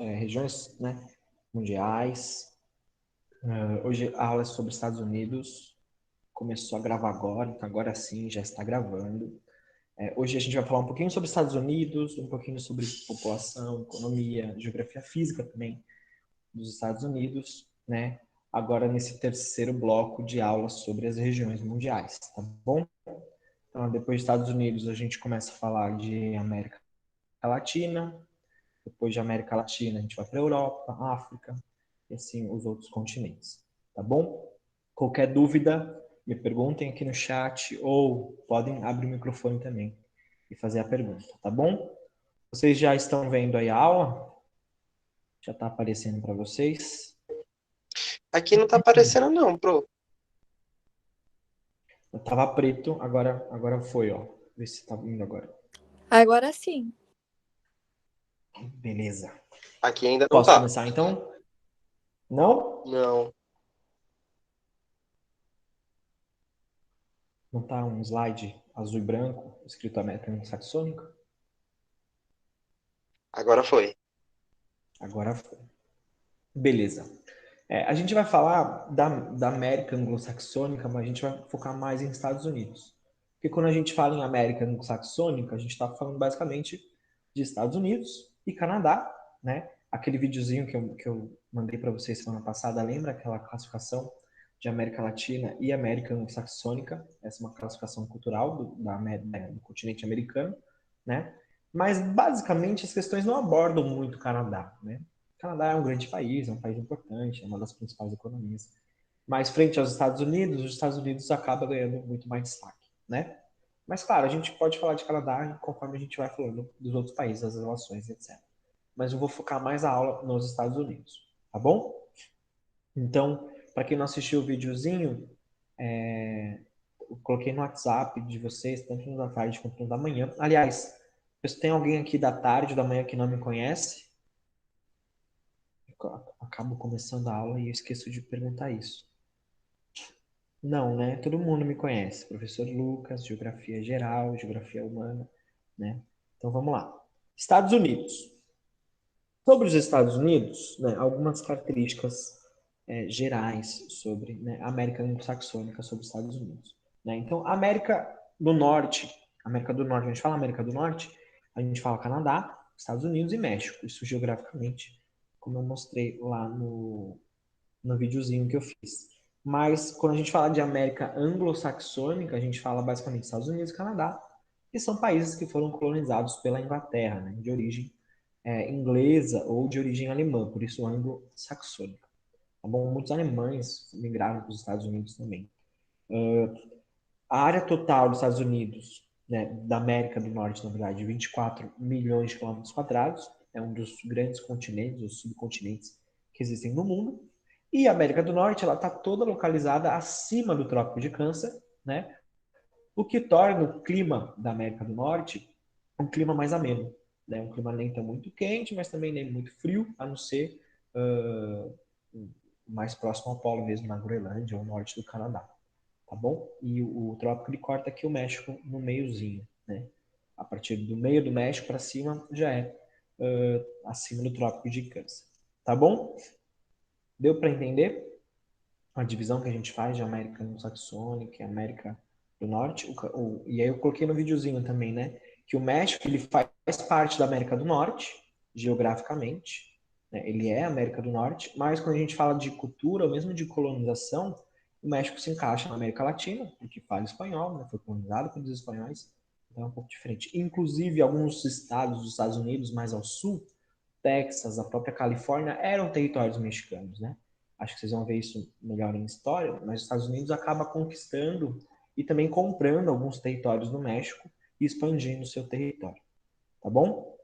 regiões, né, mundiais. Hoje a aula é sobre Estados Unidos. Começou a gravar agora, então agora sim já está gravando. Hoje a gente vai falar um pouquinho sobre Estados Unidos, um pouquinho sobre população, economia, geografia física também dos Estados Unidos, né? Agora nesse terceiro bloco de aulas sobre as regiões mundiais, tá bom? Então, depois dos Estados Unidos, a gente começa a falar de América Latina. Depois de América Latina, a gente vai para a Europa, África e assim os outros continentes, tá bom? Qualquer dúvida, me perguntem aqui no chat ou podem abrir o microfone também e fazer a pergunta, tá bom? Vocês já estão vendo aí a aula? Já está aparecendo para vocês? Aqui não tá aparecendo não, pro. Tava preto, agora foi, ó. Vê se tá vindo agora. Agora sim. Beleza. Aqui ainda não Posso tá. começar então? Não? Não. Não tá um slide azul e branco escrito América Anglo-Saxônica? Agora foi. Agora foi. Beleza. A gente vai falar da América Anglo-Saxônica, mas a gente vai focar mais em Estados Unidos. Porque quando a gente fala em América Anglo-Saxônica, a gente está falando basicamente de Estados Unidos e Canadá, né? Aquele videozinho que eu mandei para vocês semana passada, lembra aquela classificação de América Latina e América Anglo-Saxônica? Essa é uma classificação cultural do continente americano, né? Mas basicamente as questões não abordam muito o Canadá, né? O Canadá é um grande país, é um país importante, é uma das principais economias. Mas frente aos Estados Unidos, os Estados Unidos acaba ganhando muito mais destaque, né? Mas claro, a gente pode falar de Canadá conforme a gente vai falando dos outros países, das relações, etc. Mas eu vou focar mais a aula nos Estados Unidos, tá bom? Então, para quem não assistiu o videozinho, eu coloquei no WhatsApp de vocês, tanto no da tarde quanto no da manhã. Aliás, se tem alguém aqui da tarde ou da manhã que não me conhece, eu acabo começando a aula e eu esqueço de perguntar isso. Não, né? Todo mundo me conhece. Professor Lucas, Geografia Geral, Geografia Humana, né? Então vamos lá. Estados Unidos. Sobre os Estados Unidos, né, algumas características gerais sobre, né, a América Anglo-Saxônica sobre os Estados Unidos. Né? Então, América do Norte, a gente fala América do Norte, a gente fala Canadá, Estados Unidos e México, isso geograficamente, como eu mostrei lá no videozinho que eu fiz. Mas quando a gente fala de América anglo-saxônica, a gente fala basicamente Estados Unidos e Canadá, que são países que foram colonizados pela Inglaterra, né, de origem inglesa ou de origem alemã, por isso anglo-saxônica. Tá bom? Muitos alemães migraram para os Estados Unidos também. A área total dos Estados Unidos, né, da América do Norte, na verdade, 24 milhões de quilômetros quadrados, é um dos grandes continentes, os subcontinentes que existem no mundo. E a América do Norte, ela está toda localizada acima do Trópico de Câncer, né? O que torna o clima da América do Norte um clima mais ameno, né? Um clima nem tão muito quente, mas também nem muito frio, a não ser mais próximo ao polo mesmo, na Groenlândia ou norte do Canadá, tá bom? E o trópico ele corta aqui o México no meiozinho, né? A partir do meio do México para cima já é acima do Trópico de Câncer, tá bom? Deu para entender a divisão que a gente faz de América Anglo-Saxônica e América do Norte? E aí eu coloquei no videozinho também, né? Que o México ele faz parte da América do Norte, geograficamente, né? Ele é América do Norte, mas quando a gente fala de cultura, ou mesmo de colonização, o México se encaixa na América Latina, porque fala espanhol, né? Foi colonizado pelos espanhóis, então é um pouco diferente. Inclusive, alguns estados dos Estados Unidos, mais ao sul, Texas, a própria Califórnia, eram territórios mexicanos, né? Acho que vocês vão ver isso melhor em história, mas os Estados Unidos acaba conquistando e também comprando alguns territórios no México e expandindo o seu território, tá bom?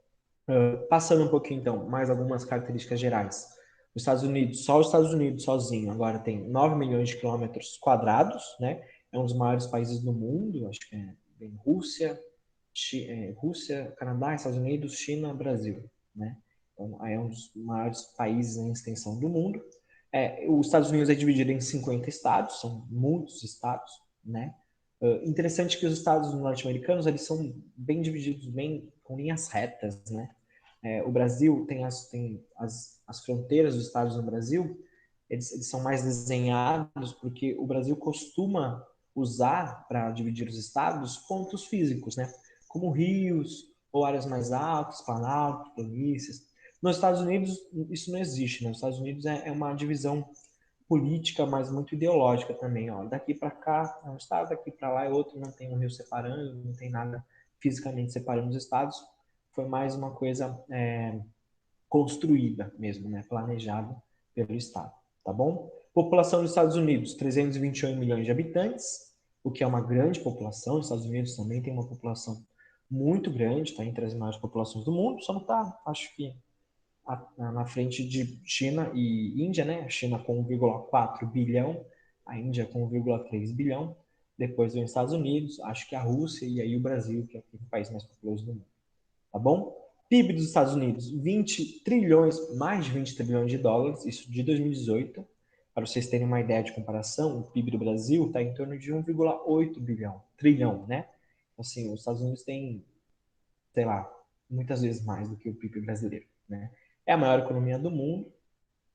Passando um pouquinho, então, mais algumas características gerais. Os Estados Unidos, só os Estados Unidos sozinho, agora tem 9 milhões de quilômetros quadrados, né? É um dos maiores países do mundo, acho que é Rússia, Rússia, Canadá, Estados Unidos, China, Brasil, né? Então, é um dos maiores países em extensão do mundo. Os Estados Unidos é dividido em 50 estados, são muitos estados, né? Interessante que os estados norte-americanos eles são bem divididos, bem com linhas retas, né? O Brasil tem as fronteiras dos estados no Brasil, eles são mais desenhados porque o Brasil costuma usar para dividir os estados pontos físicos, né? Como rios ou áreas mais altas, planaltos, planícies. Nos Estados Unidos isso não existe, né? Nos Estados Unidos é uma divisão política, mas muito ideológica também. Ó. Daqui para cá é um estado, daqui para lá é outro, não tem um rio separando, não tem nada fisicamente separando os estados. Foi mais uma coisa construída mesmo, né? Planejada pelo Estado, tá bom? População dos Estados Unidos, 321 milhões de habitantes, o que é uma grande população. Os Estados Unidos também tem uma população muito grande, está entre as maiores populações do mundo, só não está, acho que, na frente de China e Índia, né? A China com 1,4 bilhão, a Índia com 1,3 bilhão, depois vem os Estados Unidos, acho que a Rússia e aí o Brasil, que é o país mais populoso do mundo, tá bom? PIB dos Estados Unidos, 20 trilhões, mais de 20 trilhões de dólares, isso de 2018. Para vocês terem uma ideia de comparação, o PIB do Brasil está em torno de 1,8 bilhão, trilhão, né? Assim, os Estados Unidos têm, sei lá, muitas vezes mais do que o PIB brasileiro, né? É a maior economia do mundo,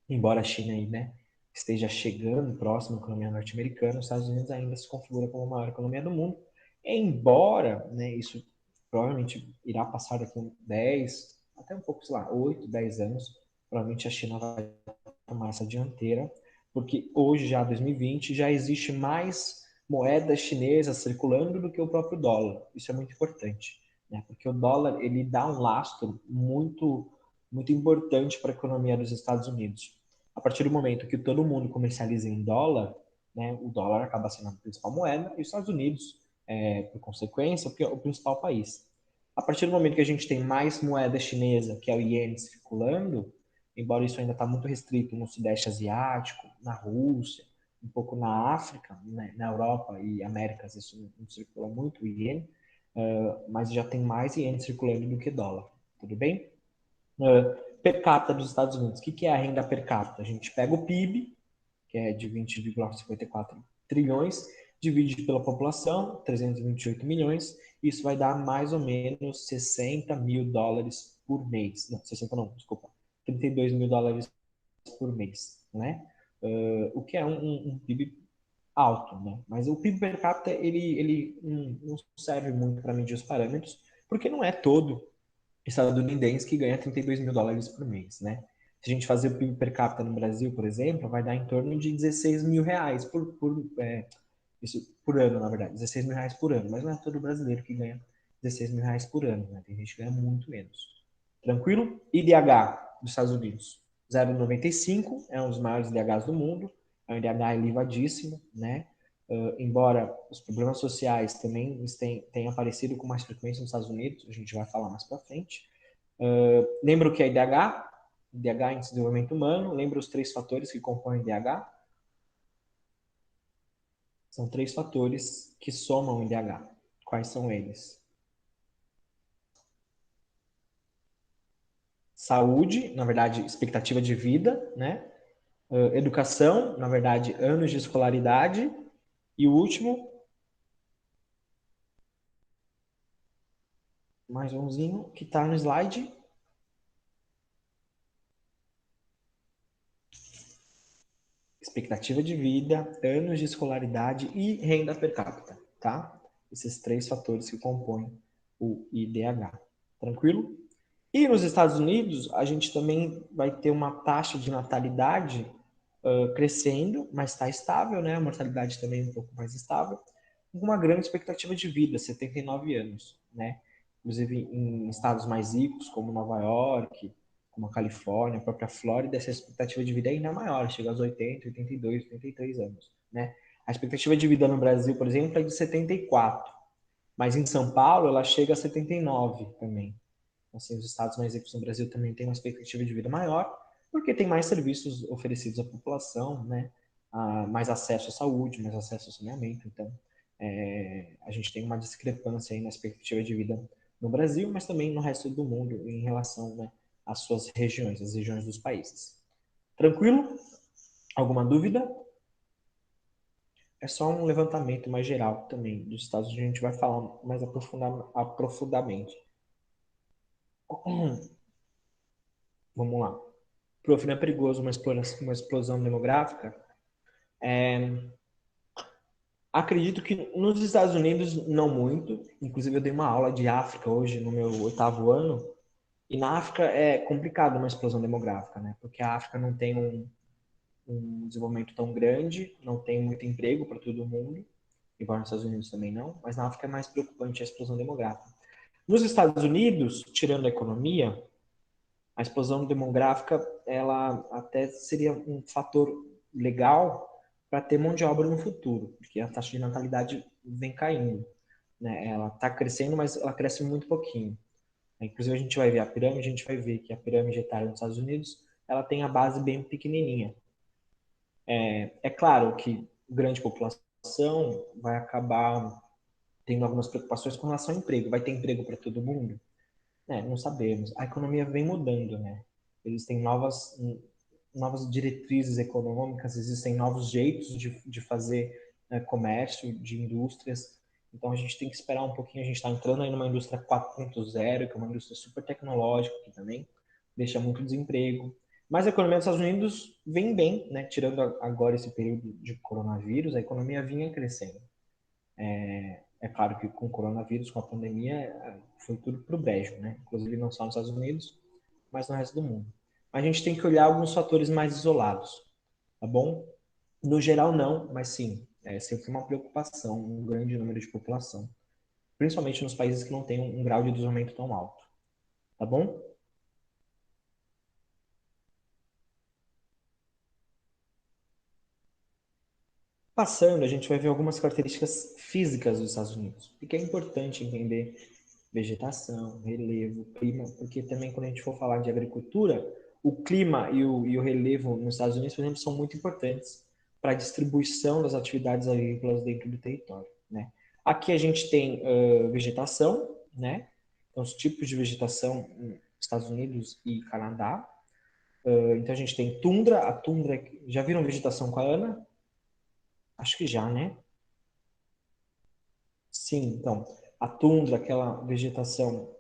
embora a China aí, né, esteja chegando próximo à economia norte-americana, os Estados Unidos ainda se configura como a maior economia do mundo, embora, né, isso provavelmente irá passar daqui a 10, até um pouco, sei lá, 8, 10 anos, provavelmente a China vai tomar essa dianteira, porque hoje, já 2020, já existe mais moeda chinesa circulando do que o próprio dólar. Isso é muito importante, né? Porque o dólar ele dá um lastro muito importante para a economia dos Estados Unidos. A partir do momento que todo mundo comercializa em dólar, né, o dólar acaba sendo a principal moeda e os Estados Unidos, por consequência, o principal país. A partir do momento que a gente tem mais moeda chinesa, que é o iene, circulando, embora isso ainda está muito restrito no Sudeste Asiático, na Rússia, um pouco na África, né, na Europa e Américas, isso não circula muito, o iene, mas já tem mais iene circulando do que dólar, tudo bem? Per capita dos Estados Unidos, o que é a renda per capita? A gente pega o PIB, que é de 20,54 trilhões, divide pela população, 328 milhões, isso vai dar mais ou menos 60 mil dólares por mês. Não, 60 não, desculpa. 32 mil dólares por mês, né? O que é um PIB alto, né? Mas o PIB per capita, ele não serve muito para medir os parâmetros, porque não é todo estadunidense que ganha 32 mil dólares por mês, né? Se a gente fazer o PIB per capita no Brasil, por exemplo, vai dar em torno de 16 mil reais isso por ano, na verdade, 16 mil reais por ano, mas não é todo brasileiro que ganha 16 mil reais por ano, né? Tem gente que ganha muito menos. Tranquilo? IDH dos Estados Unidos, 0,95, é um dos maiores IDHs do mundo, é um IDH elevadíssimo, né? Embora os problemas sociais também tenham aparecido com mais frequência nos Estados Unidos, a gente vai falar mais para frente. Lembra o que é IDH? IDH, Índice de Desenvolvimento Humano. Lembra os três fatores que compõem o IDH? São três fatores que somam o IDH. Quais são eles? Saúde, na verdade, expectativa de vida, né? Educação, na verdade, anos de escolaridade. E o último, mais umzinho, que está no slide, expectativa de vida, anos de escolaridade e renda per capita, tá? Esses três fatores que compõem o IDH. Tranquilo? E nos Estados Unidos, a gente também vai ter uma taxa de natalidade crescendo, mas está estável, né? A mortalidade também é um pouco mais estável, com uma grande expectativa de vida, 79 anos, né? Inclusive em estados mais ricos, como Nova York, como a Califórnia, a própria Flórida, essa expectativa de vida é ainda maior, chega aos 80, 82, 83 anos, né? A expectativa de vida no Brasil, por exemplo, é de 74, mas em São Paulo ela chega a 79 também. Assim, os estados mais ricos no Brasil também têm uma expectativa de vida maior, porque tem mais serviços oferecidos à população, né? Mais acesso à saúde, mais acesso ao saneamento. Então, a gente tem uma discrepância aí na expectativa de vida no Brasil, mas também no resto do mundo em relação, né, às suas regiões, as regiões dos países. Tranquilo? Alguma dúvida? É só um levantamento mais geral também dos estados, onde a gente vai falar mais aprofundadamente. Vamos lá. Prof, não é perigoso uma explosão demográfica? Acredito que nos Estados Unidos não muito. Inclusive eu dei uma aula de África hoje no meu 8º ano. E na África é complicado uma explosão demográfica, né? Porque a África não tem um desenvolvimento tão grande, não tem muito emprego para todo mundo, igual nos Estados Unidos também não, mas na África é mais preocupante a explosão demográfica. Nos Estados Unidos, tirando a economia, a explosão demográfica ela até seria um fator legal para ter mão de obra no futuro, porque a taxa de natalidade vem caindo, né? Ela está crescendo, mas ela cresce muito pouquinho. Inclusive a gente vai ver a pirâmide, a gente vai ver que a pirâmide etária nos Estados Unidos ela tem a base bem pequenininha. É claro que grande população vai acabar tendo algumas preocupações com relação ao emprego. Vai ter emprego para todo mundo? Não sabemos. A economia vem mudando, né? Eles têm novas diretrizes econômicas, existem novos jeitos de fazer comércio, de indústrias. Então a gente tem que esperar um pouquinho. A gente está entrando aí numa indústria 4.0, que é uma indústria super tecnológica, que também deixa muito desemprego. Mas a economia dos Estados Unidos vem bem, né? Tirando agora esse período de coronavírus, a economia vinha crescendo. É claro que com o coronavírus, com a pandemia, foi tudo pro brejo, né? Inclusive não só nos Estados Unidos, mas no resto do mundo. A gente tem que olhar alguns fatores mais isolados, tá bom? No geral, não, mas sim, é sempre uma preocupação, um grande número de população, principalmente nos países que não têm um grau de desenvolvimento tão alto, tá bom? Passando, a gente vai ver algumas características físicas dos Estados Unidos, porque é importante entender vegetação, relevo, clima, porque também quando a gente for falar de agricultura, o clima e o relevo nos Estados Unidos, por exemplo, são muito importantes para a distribuição das atividades agrícolas dentro do território, né? Aqui a gente tem vegetação, né? Então, os tipos de vegetação nos Estados Unidos e Canadá. Então, a gente tem tundra. A tundra, já viram vegetação com a Ana? Acho que já, né? Sim, então, a tundra, aquela vegetação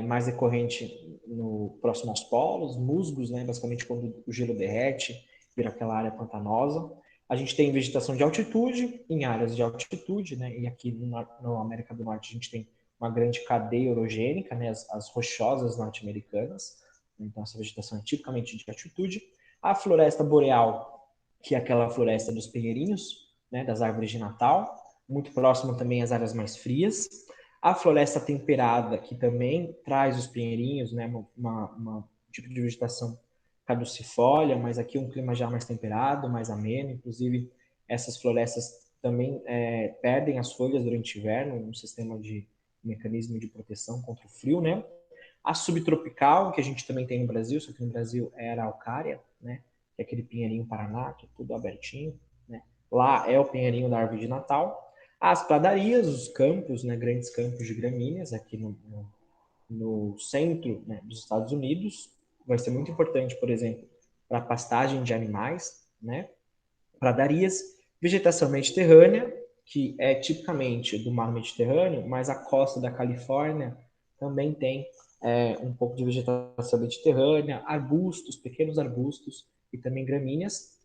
mais recorrente no próximo aos polos, musgos, né, basicamente quando o gelo derrete, vira aquela área pantanosa. A gente tem vegetação de altitude, em áreas de altitude, né, e aqui no América do Norte a gente tem uma grande cadeia orogênica, né, as rochosas norte-americanas, então essa vegetação é tipicamente de altitude. A floresta boreal, que é aquela floresta dos pinheirinhos, né, das árvores de Natal, muito próximo também às áreas mais frias. A floresta temperada, que também traz os pinheirinhos, né, um tipo de vegetação caducifólia, mas aqui um clima já mais temperado, mais ameno. Inclusive, essas florestas também perdem as folhas durante o inverno, um sistema de mecanismo de proteção contra o frio, né? A subtropical, que a gente também tem no Brasil, só que no Brasil é a araucária, né? Que é aquele pinheirinho Paraná, que é tudo abertinho, né? Lá é o pinheirinho da árvore de Natal. As pradarias, os campos, né? Grandes campos de gramíneas aqui no centro, né, dos Estados Unidos. Vai ser muito importante, por exemplo, para a pastagem de animais, né? Pradarias, vegetação mediterrânea, que é tipicamente do mar Mediterrâneo, mas a costa da Califórnia também tem um pouco de vegetação mediterrânea, arbustos, pequenos arbustos e também gramíneas.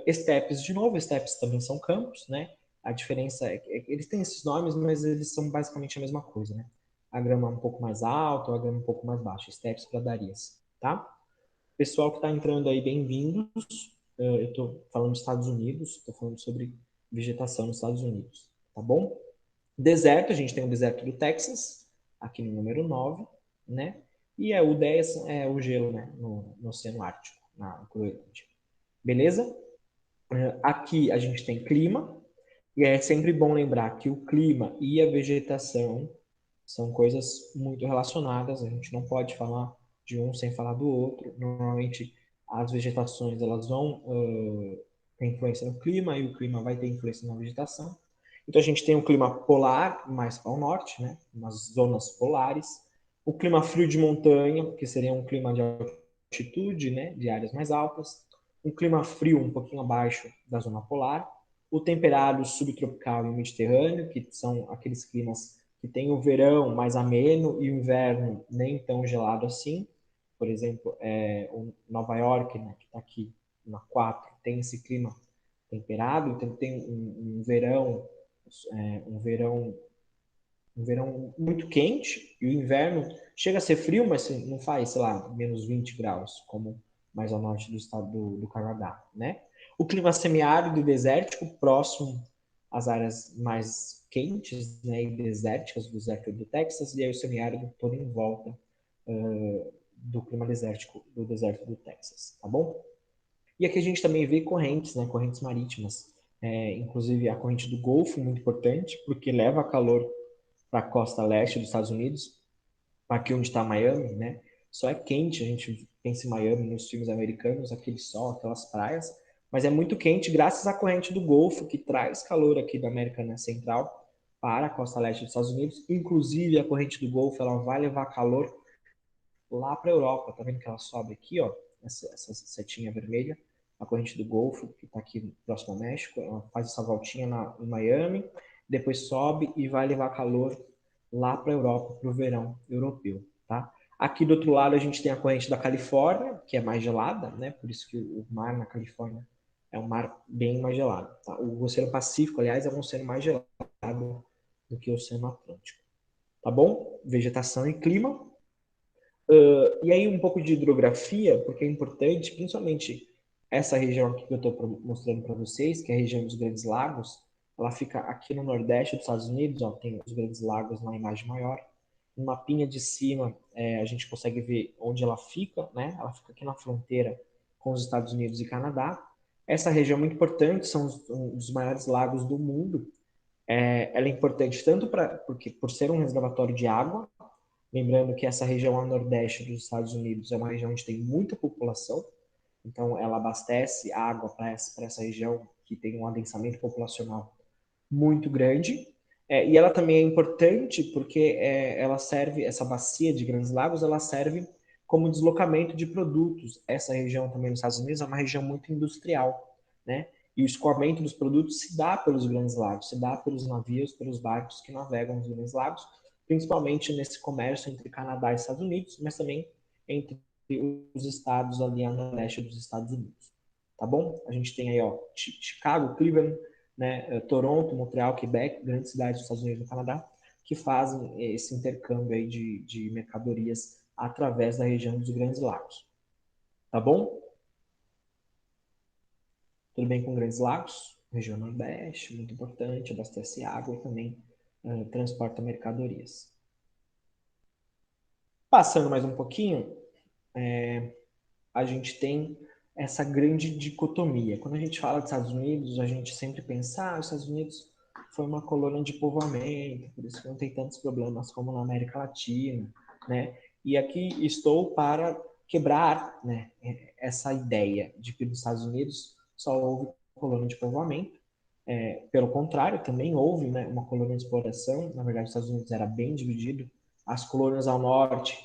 Estepes, de novo, estepes também são campos, né? A diferença é que eles têm esses nomes, mas eles são basicamente a mesma coisa, né? A grama um pouco mais alta, a grama um pouco mais baixa, estepes, pradarias, tá? Pessoal que está entrando aí, bem-vindos. Eu estou falando dos Estados Unidos, estou falando sobre vegetação nos Estados Unidos, tá bom? Deserto, a gente tem o deserto do Texas, aqui no número 9, né? E o 10 é o gelo, né? No Oceano Ártico, na Groenlândia. Beleza? Aqui a gente tem clima, e é sempre bom lembrar que o clima e a vegetação são coisas muito relacionadas, a gente não pode falar de um sem falar do outro. Normalmente as vegetações elas vão ter influência no clima e o clima vai ter influência na vegetação. Então a gente tem o clima polar mais para o norte, né, nas zonas polares. O clima frio de montanha, que seria um clima de altitude, né, de áreas mais altas. Um clima frio um pouquinho abaixo da zona polar. O temperado subtropical e mediterrâneo, que são aqueles climas que tem o verão mais ameno e o inverno nem tão gelado assim. por exemplo, Nova York, né, que está aqui na 4, tem esse clima temperado, então tem um verão, um verão um verão muito quente e o inverno chega a ser frio, mas não faz, sei lá, menos 20 graus, como mais ao norte do estado do Canadá, né? O clima semiárido e desértico, próximo às áreas mais quentes, né, e desérticas do deserto do Texas, e aí o semiárido todo em volta do clima desértico do deserto do Texas, tá bom? E aqui a gente também vê correntes, né, correntes marítimas, inclusive a corrente do Golfo, muito importante, porque leva calor para a costa leste dos Estados Unidos, aqui onde está Miami, né? Só é quente, a gente pensa em Miami nos filmes americanos, aquele sol, aquelas praias, mas é muito quente graças à corrente do Golfo, que traz calor aqui da América, né, Central para a costa leste dos Estados Unidos. Inclusive, a corrente do Golfo ela vai levar calor lá para a Europa. Tá vendo que ela sobe aqui, ó, essa setinha vermelha, a corrente do Golfo, que está aqui próximo ao México, ela faz essa voltinha em Miami, depois sobe e vai levar calor lá para a Europa, para o verão europeu, tá? Aqui do outro lado a gente tem a corrente da Califórnia, que é mais gelada, né? Por isso que o mar na Califórnia é um mar bem mais gelado. Tá? O Oceano Pacífico, aliás, é um oceano mais gelado do que o Oceano Atlântico. Tá bom? Vegetação e clima. E aí um pouco de hidrografia, porque é importante, principalmente essa região aqui que eu estou mostrando para vocês, que é a região dos Grandes Lagos, ela fica aqui no nordeste dos Estados Unidos, ó, tem os Grandes Lagos na imagem maior. No mapinha de cima, a gente consegue ver onde ela fica, né? Ela fica aqui na fronteira com os Estados Unidos e Canadá. Essa região é muito importante, são os maiores lagos do mundo. Ela é importante tanto porque por ser um reservatório de água, lembrando que essa região a nordeste dos Estados Unidos é uma região onde tem muita população, então ela abastece água para essa região que tem um adensamento populacional muito grande. E ela também é importante porque ela serve, essa bacia de Grandes Lagos, ela serve como deslocamento de produtos. Essa região também nos Estados Unidos é uma região muito industrial, né? E o escoamento dos produtos se dá pelos Grandes Lagos, se dá pelos navios, pelos barcos que navegam nos Grandes Lagos, principalmente nesse comércio entre Canadá e Estados Unidos, mas também entre os estados ali a leste dos Estados Unidos. Tá bom? A gente tem aí, ó, Chicago, Cleveland, né, Toronto, Montreal, Quebec, grandes cidades dos Estados Unidos e do Canadá, que fazem esse intercâmbio aí de mercadorias através da região dos Grandes Lagos. Tá bom? Tudo bem com Grandes Lagos? Região Nordeste, muito importante, abastece água e também transporta mercadorias. Passando mais um pouquinho, a gente tem essa grande dicotomia. Quando a gente fala dos Estados Unidos, a gente sempre pensa, os Estados Unidos foi uma colônia de povoamento, por isso que não tem tantos problemas como na América Latina, né? E aqui estou para quebrar, né, essa ideia de que nos Estados Unidos só houve colônia de povoamento. Pelo contrário, também houve, né, uma colônia de exploração. Na verdade, os Estados Unidos era bem dividido. As colônias ao norte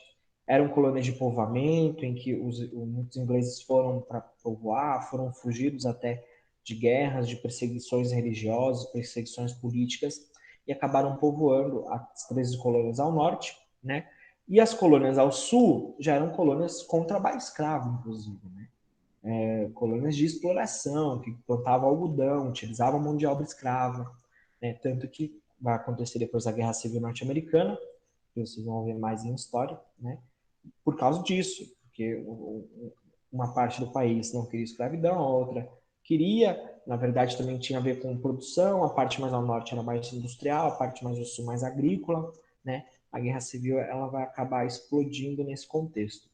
eram colônias de povoamento, em que muitos ingleses foram para povoar, foram fugidos até de guerras, de perseguições religiosas, perseguições políticas, e acabaram povoando as 13 colônias ao norte, né? E as colônias ao sul já eram colônias com trabalho escravo, inclusive, né? Colônias de exploração, que plantavam algodão, utilizavam mão de obra escrava, né? Tanto que vai acontecer depois da Guerra Civil Norte-Americana, que vocês vão ver mais em história, né? Por causa disso, porque uma parte do país não queria escravidão, a outra queria, na verdade também tinha a ver com produção, a parte mais ao norte era mais industrial, a parte mais ao sul mais agrícola, né? A Guerra Civil ela vai acabar explodindo nesse contexto.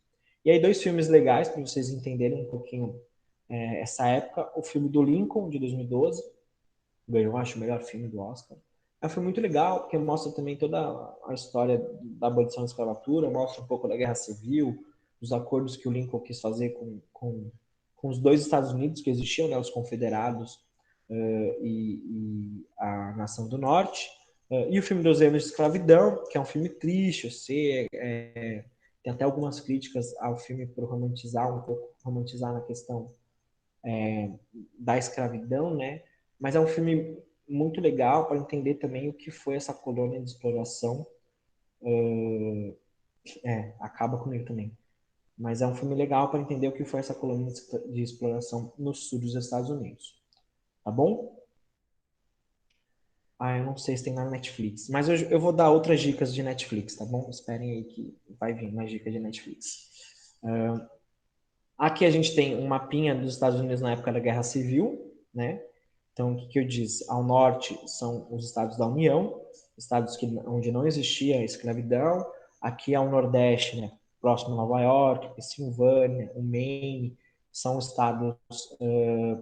E aí dois filmes legais para vocês entenderem um pouquinho essa época, o filme do Lincoln de 2012, ganhou acho o melhor filme do Oscar. Foi muito legal, porque mostra também toda a história da abolição da escravatura, mostra um pouco da Guerra Civil, os acordos que o Lincoln quis fazer com os dois Estados Unidos que existiam, né, os confederados e a Nação do Norte. E o filme Dos Anos de Escravidão, que é um filme triste, eu sei, tem até algumas críticas ao filme por romantizar um pouco, romantizar na questão da escravidão, né? Mas é um filme muito legal para entender também o que foi essa colônia de exploração. Acaba comigo também. Mas é um filme legal para entender o que foi essa colônia de exploração no sul dos Estados Unidos. Tá bom? Ah, eu não sei se tem na Netflix. Mas eu vou dar outras dicas de Netflix, tá bom? Esperem aí que vai vir mais dicas de Netflix. Aqui a gente tem um mapinha dos Estados Unidos na época da Guerra Civil, né? Então, o que eu disse? Ao norte são os estados da União, estados onde não existia escravidão. Aqui ao nordeste, né? Próximo a Nova York, Pensilvânia, o Maine, são estados,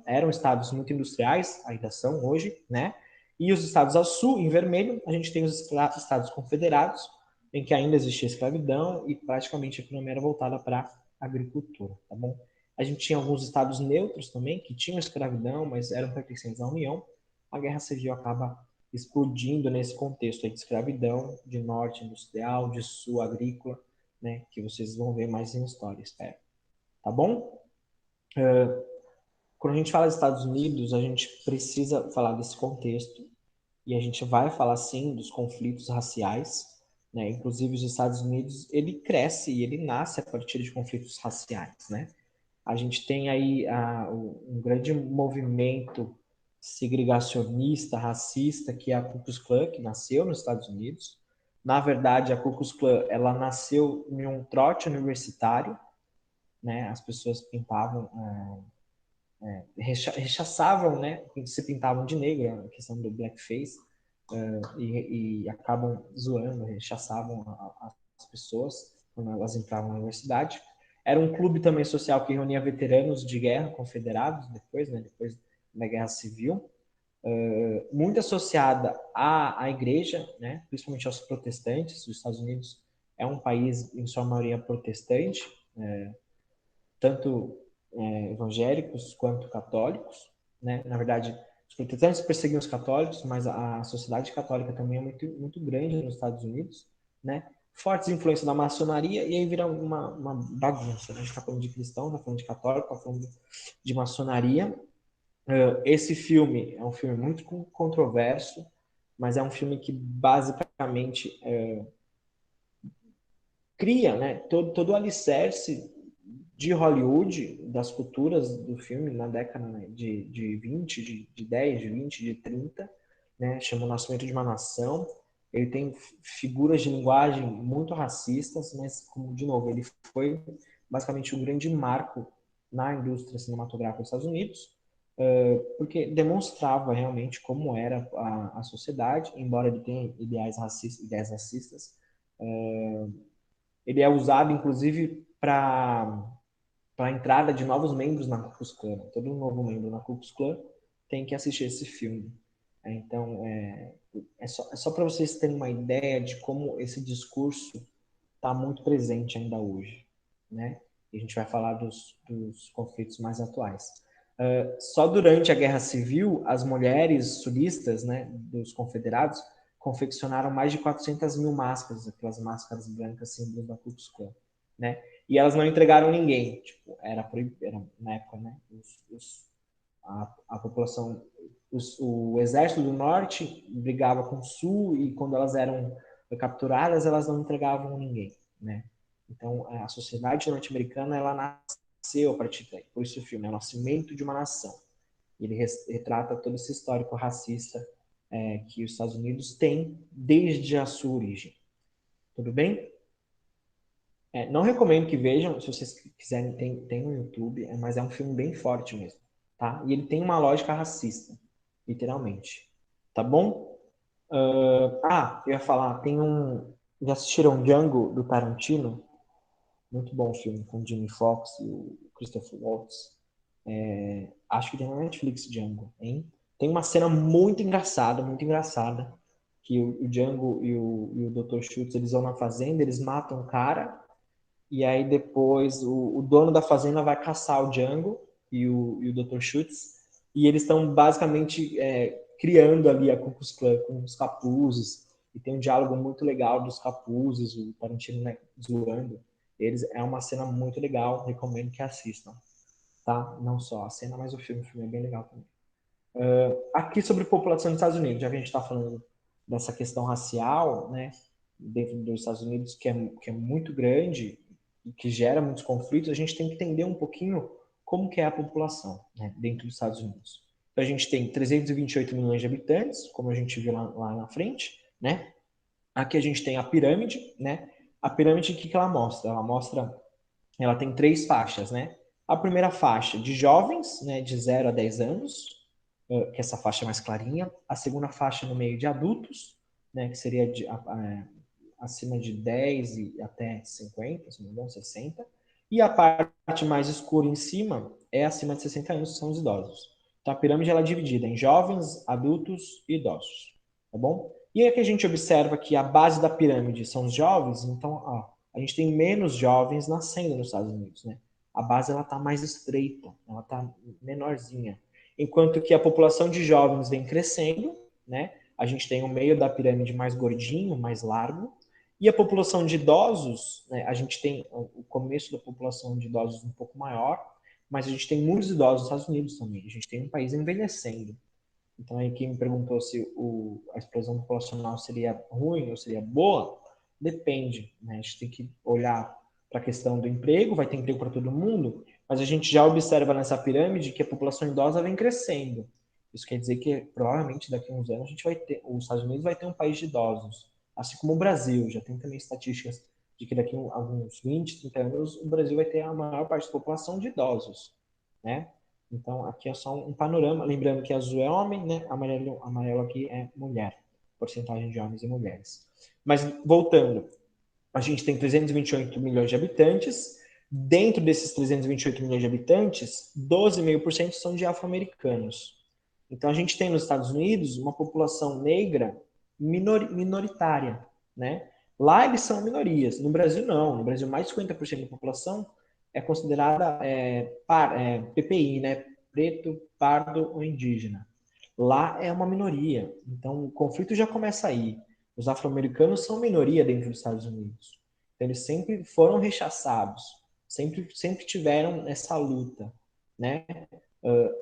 eram estados muito industriais, ainda são hoje, né? E os estados ao sul, em vermelho, a gente tem os estados confederados, em que ainda existia escravidão e praticamente a economia era voltada para agricultura, tá bom? A gente tinha alguns estados neutros também, que tinham escravidão, mas eram pertencentes à União. A Guerra Civil acaba explodindo nesse contexto aí de escravidão, de norte industrial, de sul agrícola, né, que vocês vão ver mais em história, espero. Tá bom? Quando a gente fala dos Estados Unidos, a gente precisa falar desse contexto e a gente vai falar sim dos conflitos raciais, né? Inclusive os Estados Unidos, ele cresce e ele nasce a partir de conflitos raciais, né? A gente tem aí um grande movimento segregacionista, racista, que é a Ku Klux Klan, que nasceu nos Estados Unidos. Na verdade, a Ku Klux Klan, ela nasceu em um trote universitário, né? As pessoas pintavam, rechaçavam, né? Se pintavam de negro, a questão do blackface, e acabam zoando, rechaçavam as pessoas quando elas entravam na universidade. Era um clube também social que reunia veteranos de guerra confederados depois, né, depois da Guerra Civil, muito associada à igreja, né, principalmente aos protestantes. Os Estados Unidos é um país em sua maioria protestante, tanto evangélicos quanto católicos, né? Na verdade, os protestantes perseguiam os católicos, mas a sociedade católica também é muito grande nos Estados Unidos, né? Fortes influências da maçonaria, e aí vira uma bagunça, né? A gente está falando de cristão, está falando de católico, está falando de maçonaria. Esse filme é um filme muito controverso, mas é um filme que basicamente cria, né, todo o alicerce de Hollywood, das culturas do filme na década, né, de 20, de 10, de 20, de 30, né, chama O Nascimento de uma Nação. Ele tem figuras de linguagem muito racistas, mas, como, de novo, ele foi basicamente um grande marco na indústria cinematográfica dos Estados Unidos, porque demonstrava realmente como era a sociedade, embora ele tenha ideias racistas. Ele é usado, inclusive, para a entrada de novos membros na Ku Klux Klan. Todo novo membro na Ku Klux Klan tem que assistir esse filme. Então, é só para vocês terem uma ideia de como esse discurso está muito presente ainda hoje, né? E a gente vai falar dos conflitos mais atuais. Só durante a Guerra Civil, as mulheres sulistas, né, dos confederados, confeccionaram mais de 400 mil máscaras, aquelas máscaras brancas símbolos da Ku Klux Klan, né? E elas não entregaram ninguém, tipo, era na época, né? A população, o exército do norte brigava com o sul, e quando elas eram capturadas, elas não entregavam ninguém, né? Então, a sociedade norte-americana, ela nasceu a partir daí. Por isso o filme é o Nascimento de uma Nação. Ele retrata todo esse histórico racista que os Estados Unidos têm desde a sua origem. Tudo bem? Não recomendo que vejam, se vocês quiserem, tem no YouTube, mas é um filme bem forte mesmo, tá? E ele tem uma lógica racista, literalmente. Tá bom? Eu ia falar, já assistiram Django, do Tarantino? Muito bom o filme, com o Jimmy Fox e o Christopher Waltz. Acho que tem na Netflix, Django, hein? Tem uma cena muito engraçada, que o Django e o Dr. Schultz, eles vão na fazenda, eles matam o cara, e aí depois o dono da fazenda vai caçar o Django e o Dr. Schutz, e eles estão basicamente criando ali a Ku Klux Klan com os capuzes, e tem um diálogo muito legal dos capuzes, o Tarantino, né, zoando eles. É uma cena muito legal, recomendo que assistam, tá? Não só a cena, mas o filme é bem legal também. Aqui sobre população dos Estados Unidos, já que a gente está falando dessa questão racial, né, dentro dos Estados Unidos, que é muito grande, que gera muitos conflitos, a gente tem que entender um pouquinho como que é a população, né, dentro dos Estados Unidos. Então, a gente tem 328 milhões de habitantes, como a gente viu lá na frente, né? Aqui a gente tem a pirâmide, né? A pirâmide, o que, que ela mostra? Ela tem três faixas, né? A primeira faixa de jovens, né, de 0 a 10 anos, que é essa faixa mais clarinha. A segunda faixa no meio de adultos, né, que seria acima de 10 e até 50, se não me engano, 60. E a parte mais escura em cima é acima de 60 anos, que são os idosos. Então a pirâmide ela é dividida em jovens, adultos e idosos, tá bom? E aí que a gente observa que a base da pirâmide são os jovens, então a gente tem menos jovens nascendo nos Estados Unidos, né? A base ela está mais estreita, ela está menorzinha. Enquanto que a população de jovens vem crescendo, né? A gente tem o meio da pirâmide mais gordinho, mais largo, e a população de idosos, né, a gente tem o começo da população de idosos um pouco maior, mas a gente tem muitos idosos nos Estados Unidos também. A gente tem um país envelhecendo. Então, aí quem me perguntou se a explosão populacional seria ruim ou seria boa, depende. Né? A gente tem que olhar para a questão do emprego, vai ter emprego para todo mundo, mas a gente já observa nessa pirâmide que a população idosa vem crescendo. Isso quer dizer que provavelmente daqui a uns anos a gente vai ter, os Estados Unidos vai ter um país de idosos, assim como o Brasil. Já tem também estatísticas de que daqui a alguns 20, 30 anos o Brasil vai ter a maior parte da população de idosos, né? Então, aqui é só um panorama. Lembrando que azul é homem, né? Amarelo aqui é mulher. Porcentagem de homens e mulheres. Mas, voltando, a gente tem 328 milhões de habitantes. Dentro desses 328 milhões de habitantes, 12,5% são de afro-americanos. Então, a gente tem nos Estados Unidos uma população negra minoritária, né? Lá eles são minorias. No Brasil, não. No Brasil, mais de 50% da população é considerada PPI, né? Preto, pardo ou indígena. Lá é uma minoria. Então, o conflito já começa aí. Os afro-americanos são minoria dentro dos Estados Unidos. Então, eles sempre foram rechaçados, sempre tiveram essa luta, né?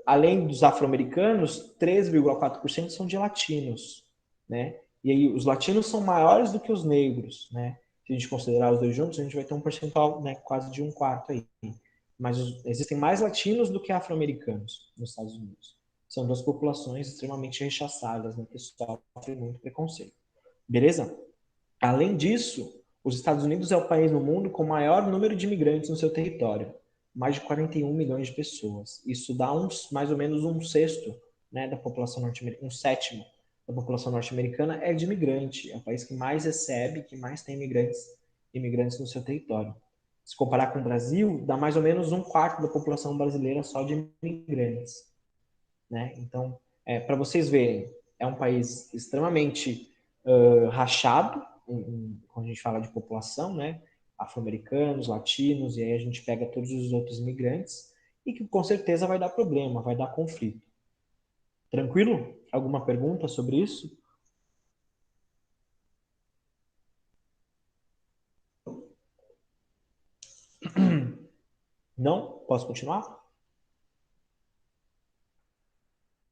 Além dos afro-americanos, 3,4% são de latinos, né? E aí os latinos são maiores do que os negros, né? Se a gente considerar os dois juntos, a gente vai ter um percentual, né, quase de um quarto aí. Mas existem mais latinos do que afro-americanos nos Estados Unidos. São duas populações extremamente rechaçadas, né, que sofrem muito preconceito. Beleza? Além disso, os Estados Unidos é o país no mundo com o maior número de imigrantes no seu território, mais de 41 milhões de pessoas. Isso dá mais ou menos um sexto, né, da população norte-americana, um sétimo da população norte-americana é de imigrante. É o país que mais recebe, que mais tem imigrantes no seu território. Se comparar com o Brasil, dá mais ou menos um quarto da população brasileira só de imigrantes, né? Então, para vocês verem, é um país extremamente rachado, quando a gente fala de população, né? Afro-americanos, latinos, e aí a gente pega todos os outros imigrantes, e que com certeza vai dar problema, vai dar conflito. Tranquilo? Alguma pergunta sobre isso? Não? Posso continuar?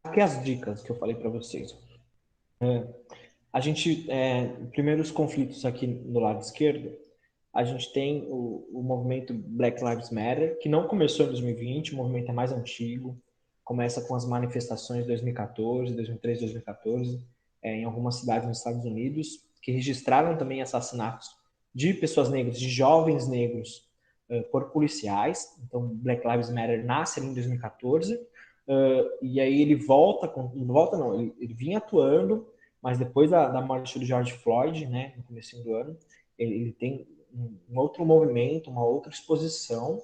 Aqui as dicas que eu falei para vocês. A gente, primeiro os conflitos aqui no lado esquerdo, a gente tem o movimento Black Lives Matter, que não começou em 2020, o movimento é mais antigo, começa com as manifestações de 2014, 2013, 2014, em algumas cidades nos Estados Unidos, que registraram também assassinatos de pessoas negras, de jovens negros, por policiais. Então, Black Lives Matter nasce ali em 2014, e aí ele volta não, ele vinha atuando, mas depois da morte do George Floyd, né, no começo do ano, ele tem um outro movimento, uma outra exposição.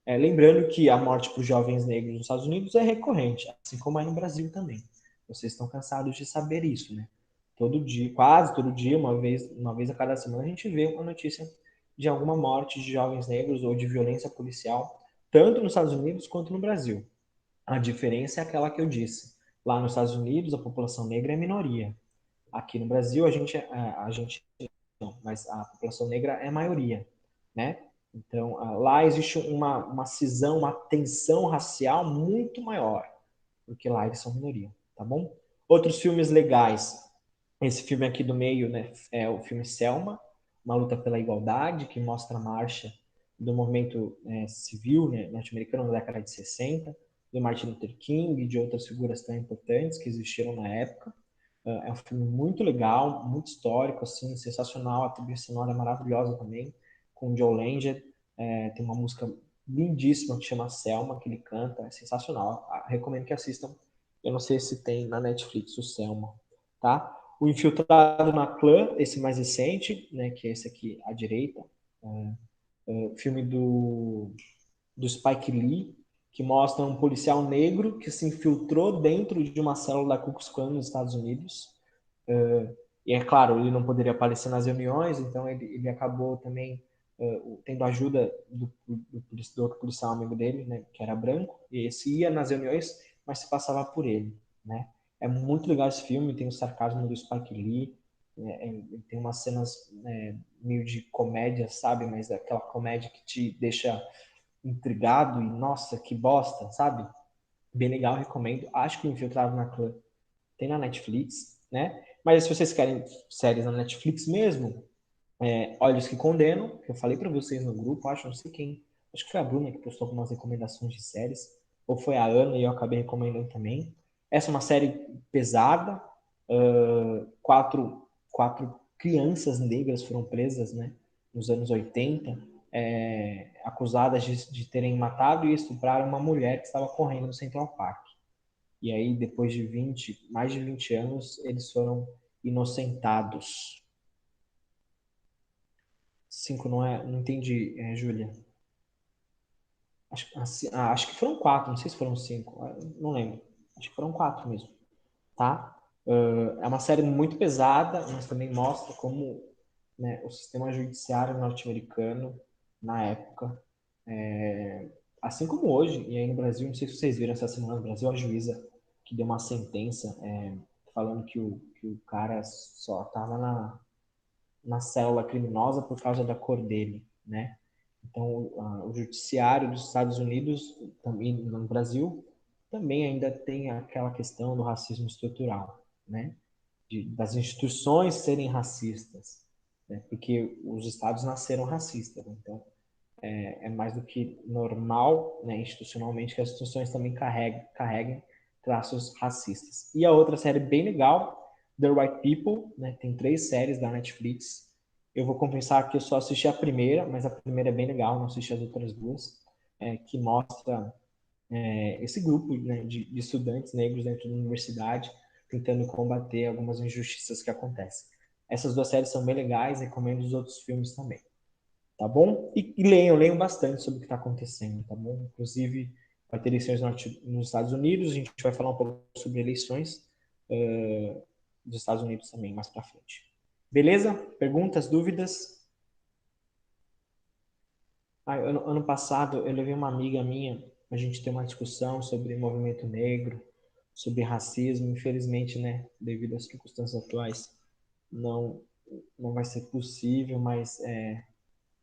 Lembrando que a morte por jovens negros nos Estados Unidos é recorrente, assim como é no Brasil também. Vocês estão cansados de saber isso, né? Todo dia, quase todo dia, uma vez a cada semana, a gente vê uma notícia de alguma morte de jovens negros ou de violência policial, tanto nos Estados Unidos quanto no Brasil. A diferença é aquela que eu disse. Lá nos Estados Unidos, a população negra é minoria. Aqui no Brasil, a gente não, mas a população negra é a maioria, né? Então, lá existe uma cisão, uma tensão racial muito maior, porque lá eles são minoria, tá bom? Outros filmes legais, esse filme aqui do meio, né, é o filme Selma, Uma Luta pela Igualdade, que mostra a marcha do movimento civil, né, norte-americano na década de 60, do Martin Luther King e de outras figuras tão importantes que existiram na época. É um filme muito legal, muito histórico, assim, sensacional. A trilha sonora é maravilhosa também, com o Joe Langer. Tem uma música lindíssima que chama Selma, que ele canta, é sensacional. Recomendo que assistam. Eu não sei se tem na Netflix o Selma, tá? O Infiltrado na Clã, esse mais recente, né, que é esse aqui à direita, filme do Spike Lee, que mostra um policial negro que se infiltrou dentro de uma célula da Ku Klux Klan nos Estados Unidos. E é claro, ele não poderia aparecer nas reuniões, então ele acabou também tendo ajuda do outro policial amigo dele, né, que era branco, e esse ia nas reuniões, mas se passava por ele, né? É muito legal esse filme, tem o sarcasmo do Spike Lee, tem umas cenas meio de comédia, sabe? Mas é aquela comédia que te deixa intrigado e, nossa, que bosta, sabe? Bem legal, recomendo. Acho que o Infiltrado na Clã tem na Netflix, né? Mas se vocês querem séries na Netflix mesmo, Olhos que Condenam, que eu falei para vocês no grupo, acho, não sei quem, acho que foi a Bruna que postou algumas recomendações de séries, ou foi a Ana e eu acabei recomendando também. Essa é uma série pesada, quatro crianças negras foram presas, né, nos anos 80, acusadas de terem matado e estuprado uma mulher que estava correndo no Central Park. E aí, depois de mais de 20 anos, eles foram inocentados. Cinco não é? Não entendi, Júlia. Acho que foram quatro, não sei se foram cinco, não lembro. Acho que foram quatro mesmo, tá? É uma série muito pesada, mas também mostra como, né, o sistema judiciário norte-americano, na época, assim como hoje, e aí no Brasil, não sei se vocês viram essa semana no Brasil, a juíza que deu uma sentença falando que o cara só estava na célula criminosa por causa da cor dele, né? Então, o judiciário dos Estados Unidos, também no Brasil, também ainda tem aquela questão do racismo estrutural, né? Das instituições serem racistas, né? Porque os estados nasceram racistas, né? Então é mais do que normal, né, institucionalmente, que as instituições também carreguem traços racistas. E a outra série bem legal, The Right People, né, tem 3 séries da Netflix. Eu vou confessar que eu só assisti a primeira, mas a primeira é bem legal, não assisti as outras duas, que mostra esse grupo, né, de estudantes negros dentro da universidade tentando combater algumas injustiças que acontecem. Essas 2 séries são bem legais, recomendo os outros filmes também, tá bom? E leiam bastante sobre o que está acontecendo, tá bom? Inclusive, vai ter eleições nos Estados Unidos, a gente vai falar um pouco sobre eleições dos Estados Unidos também, mais para frente. Beleza? Perguntas, dúvidas? Ano passado, eu levei uma amiga minha, a gente tem uma discussão sobre movimento negro, sobre racismo. Infelizmente, né, devido às circunstâncias atuais, não, não vai ser possível, mas é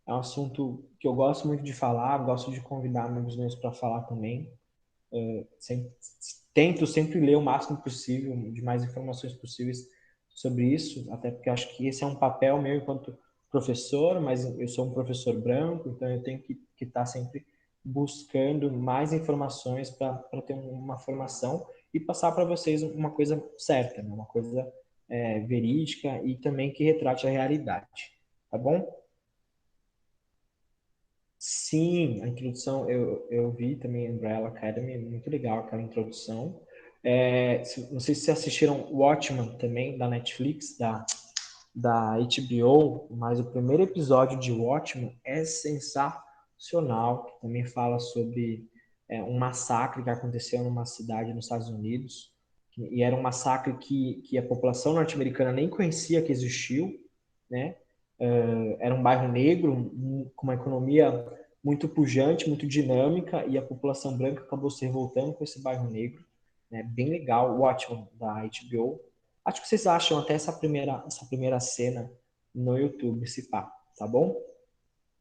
um assunto que eu gosto muito de falar, gosto de convidar amigos meus para falar também. Sempre, tento sempre ler o máximo possível, de mais informações possíveis sobre isso, até porque acho que esse é um papel meu enquanto professor, mas eu sou um professor branco, então eu tenho que estar sempre buscando mais informações para ter uma formação e passar para vocês uma coisa certa, né? Uma coisa verídica e também que retrate a realidade. Tá bom? Sim, a introdução eu vi também Umbrella Academy, muito legal aquela introdução. Não sei se vocês assistiram Watchmen também, da Netflix, da HBO, mas o primeiro episódio de Watchmen é sensacional, que também fala sobre um massacre que aconteceu numa cidade nos Estados Unidos, e era um massacre que a população norte-americana nem conhecia que existiu, né? Era um bairro negro, com uma economia muito pujante, muito dinâmica, e a população branca acabou se revoltando com esse bairro negro. Né? Bem legal, o Watchmen, da HBO. Acho que vocês acham até essa primeira cena no YouTube, se pá, tá bom?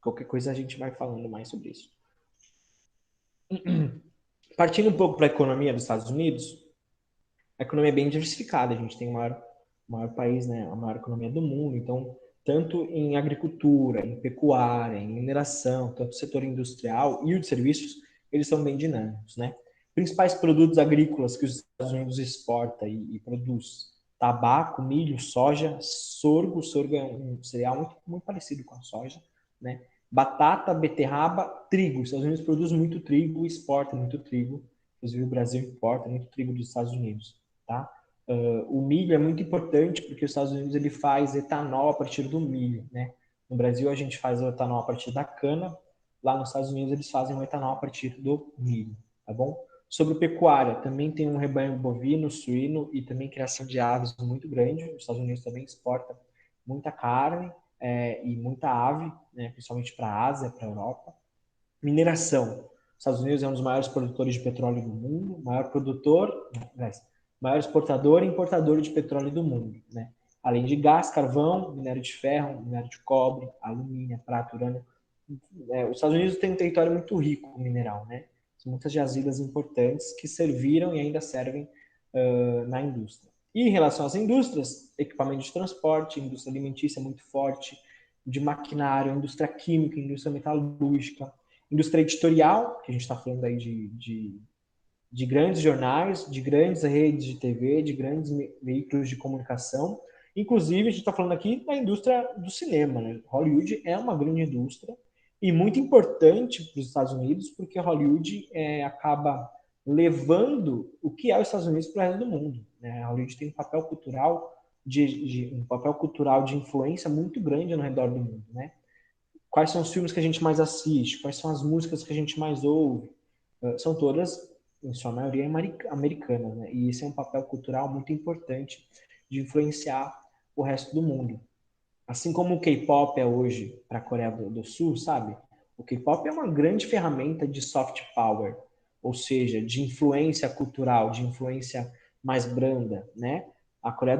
Qualquer coisa a gente vai falando mais sobre isso. Partindo um pouco para a economia dos Estados Unidos, a economia é bem diversificada. A gente tem o maior país, né, a maior economia do mundo. Então, tanto em agricultura, em pecuária, em mineração, tanto o setor industrial e o de serviços, eles são bem dinâmicos, né? Principais produtos agrícolas que os Estados Unidos exporta e produz: tabaco, milho, soja, sorgo. Sorgo é um cereal muito parecido com a soja, né? Batata, beterraba, trigo. Os Estados Unidos produz muito trigo e exporta muito trigo. Inclusive o Brasil importa muito trigo dos Estados Unidos, tá? O milho é muito importante porque os Estados Unidos ele faz etanol a partir do milho, né? No Brasil a gente faz o etanol a partir da cana, lá nos Estados Unidos eles fazem o etanol a partir do milho, tá bom? Sobre pecuária, também tem um rebanho bovino, suíno e também criação de aves muito grande. Os Estados Unidos também exporta muita carne e muita ave, né? Principalmente para a Ásia, para a Europa. Mineração. Os Estados Unidos é um dos maiores produtores de petróleo do mundo, maior produtor, aliás, maior exportador e importador de petróleo do mundo, né? Além de gás, carvão, minério de ferro, minério de cobre, alumínio, prata, urânio. Os Estados Unidos têm um território muito rico mineral, né? São muitas jazidas importantes que serviram e ainda servem na indústria. E em relação às indústrias, equipamento de transporte, indústria alimentícia muito forte, de maquinário, indústria química, indústria metalúrgica, indústria editorial, que a gente está falando aí de grandes jornais, de grandes redes de TV, de grandes veículos de comunicação. Inclusive, a gente está falando aqui da indústria do cinema, né? Hollywood é uma grande indústria e muito importante para os Estados Unidos, porque Hollywood acaba levando o que é os Estados Unidos para o resto do mundo, né? Hollywood tem um papel cultural um papel cultural de influência muito grande no redor do mundo, né? Quais são os filmes que a gente mais assiste? Quais são as músicas que a gente mais ouve? São todas, em sua maioria, americanas, né? E esse é um papel cultural muito importante de influenciar o resto do mundo. Assim como o K-pop é hoje para a Coreia do Sul, sabe? O K-pop é uma grande ferramenta de soft power, ou seja, de influência cultural, de influência mais branda, né? A Coreia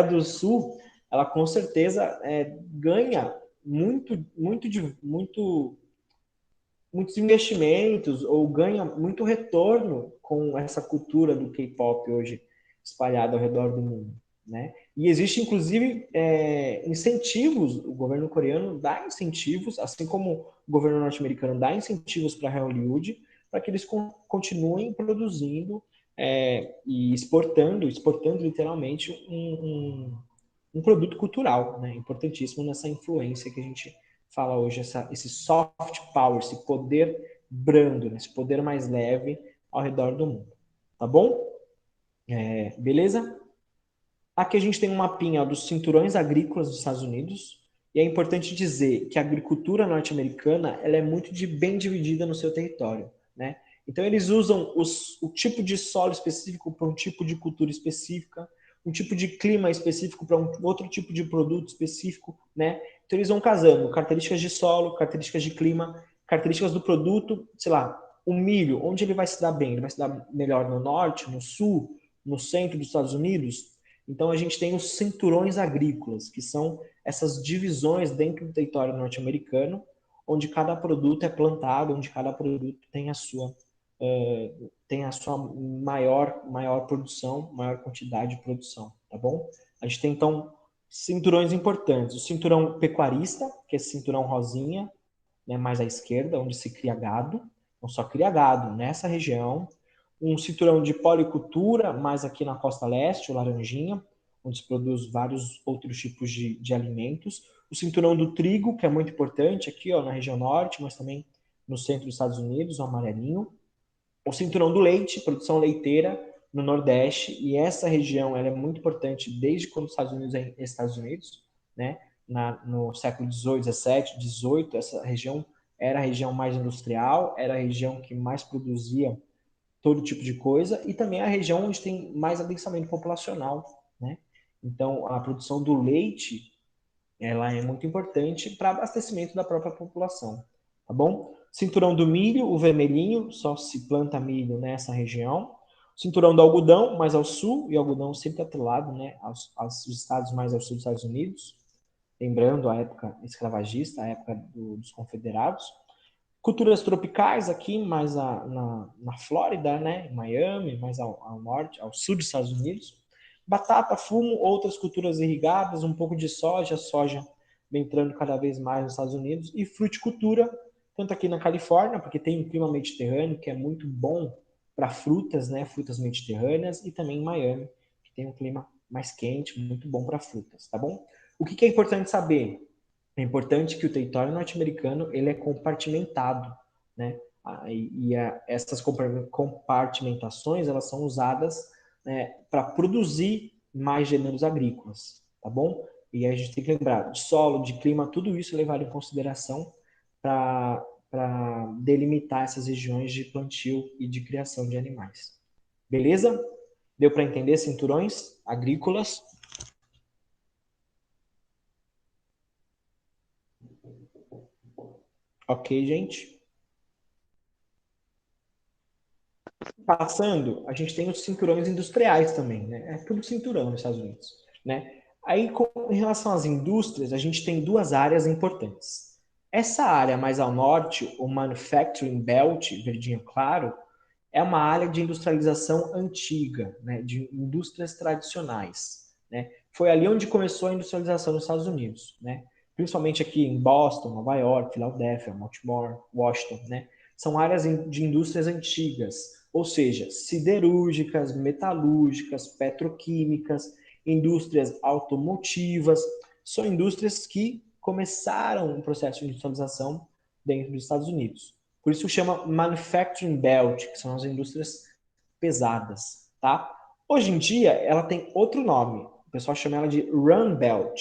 do Sul, ela com certeza ganha muitos investimentos ou ganha muito retorno com essa cultura do K-pop hoje espalhada ao redor do mundo, né? E existe inclusive incentivos, o governo coreano dá incentivos, assim como o governo norte-americano dá incentivos para Hollywood, para que eles continuem produzindo e exportando literalmente um produto cultural, né? Importantíssimo nessa influência que a gente fala hoje, esse soft power, esse poder brando, né? Esse poder mais leve ao redor do mundo. Tá bom? Beleza? Aqui a gente tem um mapinha dos cinturões agrícolas dos Estados Unidos, e é importante dizer que a agricultura norte-americana ela é muito bem dividida no seu território, né? Então eles usam o tipo de solo específico para um tipo de cultura específica, um tipo de clima específico para um outro tipo de produto específico, né? Então eles vão casando características de solo, características de clima, características do produto, sei lá, o milho, onde ele vai se dar bem? Ele vai se dar melhor no norte, no sul, no centro dos Estados Unidos? Então a gente tem os cinturões agrícolas, que são essas divisões dentro do território norte-americano, onde cada produto é plantado, onde cada produto tem a sua maior produção, maior quantidade de produção, tá bom? A gente tem então cinturões importantes: o cinturão pecuarista, que é esse cinturão rosinha, né, mais à esquerda, onde se cria gado, não só cria gado nessa região. Um cinturão de policultura, mais aqui na costa leste, o laranjinha, onde se produz vários outros tipos de alimentos. O cinturão do trigo, que é muito importante aqui ó, na região norte, mas também no centro dos Estados Unidos, o amarelinho. O cinturão do leite, produção leiteira no Nordeste, e essa região ela é muito importante desde quando os Estados Unidos é Estados Unidos, né? No século XVIII, XVII, XVIII, essa região era a região mais industrial, era a região que mais produzia todo tipo de coisa, e também a região onde tem mais adensamento populacional, né? Então, a produção do leite, ela é muito importante para abastecimento da própria população, tá bom? Cinturão do milho, o vermelhinho, só se planta milho nessa região. Cinturão do algodão, mais ao sul, e o algodão sempre atrelado, né, aos estados mais ao sul dos Estados Unidos, lembrando a época escravagista, a época dos confederados. Culturas tropicais aqui, mais na Flórida, né, em Miami, mais ao norte, ao sul dos Estados Unidos. Batata, fumo, outras culturas irrigadas, um pouco de soja, soja vem entrando cada vez mais nos Estados Unidos, e fruticultura, tanto aqui na Califórnia, porque tem um clima mediterrâneo que é muito bom para frutas, né, frutas mediterrâneas, e também em Miami, que tem um clima mais quente, muito bom para frutas, tá bom? O que é importante saber? É importante que o território norte-americano ele é compartimentado, né? Essas compartimentações elas são usadas, né, para produzir mais gêneros agrícolas, tá bom? E a gente tem que lembrar de solo, de clima, tudo isso é levado em consideração para delimitar essas regiões de plantio e de criação de animais. Beleza? Deu para entender cinturões agrícolas? Ok, gente? Passando, a gente tem os cinturões industriais também, né? É tudo cinturão nos Estados Unidos, né? Aí, em relação às indústrias, a gente tem duas áreas importantes. Essa área mais ao norte, o Manufacturing Belt, verdinho claro, é uma área de industrialização antiga, né? De indústrias tradicionais, né? Foi ali onde começou a industrialização nos Estados Unidos, né? Principalmente aqui em Boston, Nova York, Filadélfia, Baltimore, Washington, né? São áreas de indústrias antigas, ou seja, siderúrgicas, metalúrgicas, petroquímicas, indústrias automotivas, são indústrias que começaram um processo de industrialização dentro dos Estados Unidos. Por isso chama Manufacturing Belt, que são as indústrias pesadas, tá? Hoje em dia, ela tem outro nome. O pessoal chama ela de Run Belt.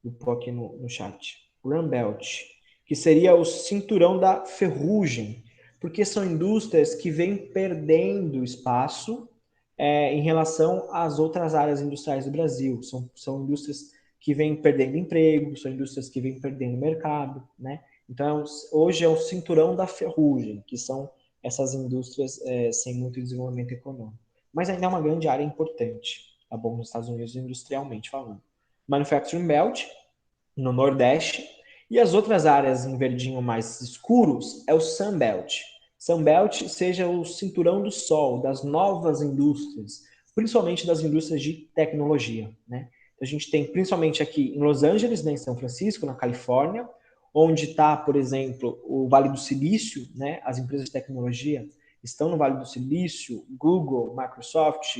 Vou pôr aqui no chat. Run Belt, que seria o cinturão da ferrugem, porque são indústrias que vêm perdendo espaço em relação às outras áreas industriais do Brasil. São indústrias que vêm perdendo emprego, são indústrias que vêm perdendo mercado, né? Então, hoje é o cinturão da ferrugem, que são essas indústrias sem muito desenvolvimento econômico. Mas ainda é uma grande área importante, tá bom? Nos Estados Unidos, industrialmente falando. Manufacturing Belt, no Nordeste, e as outras áreas em verdinho mais escuros é o Sun Belt. Sun Belt seja o cinturão do sol, das novas indústrias, principalmente das indústrias de tecnologia, né? A gente tem principalmente aqui em Los Angeles, né, em São Francisco, na Califórnia, onde está, por exemplo, o Vale do Silício, né? As empresas de tecnologia estão no Vale do Silício, Google, Microsoft,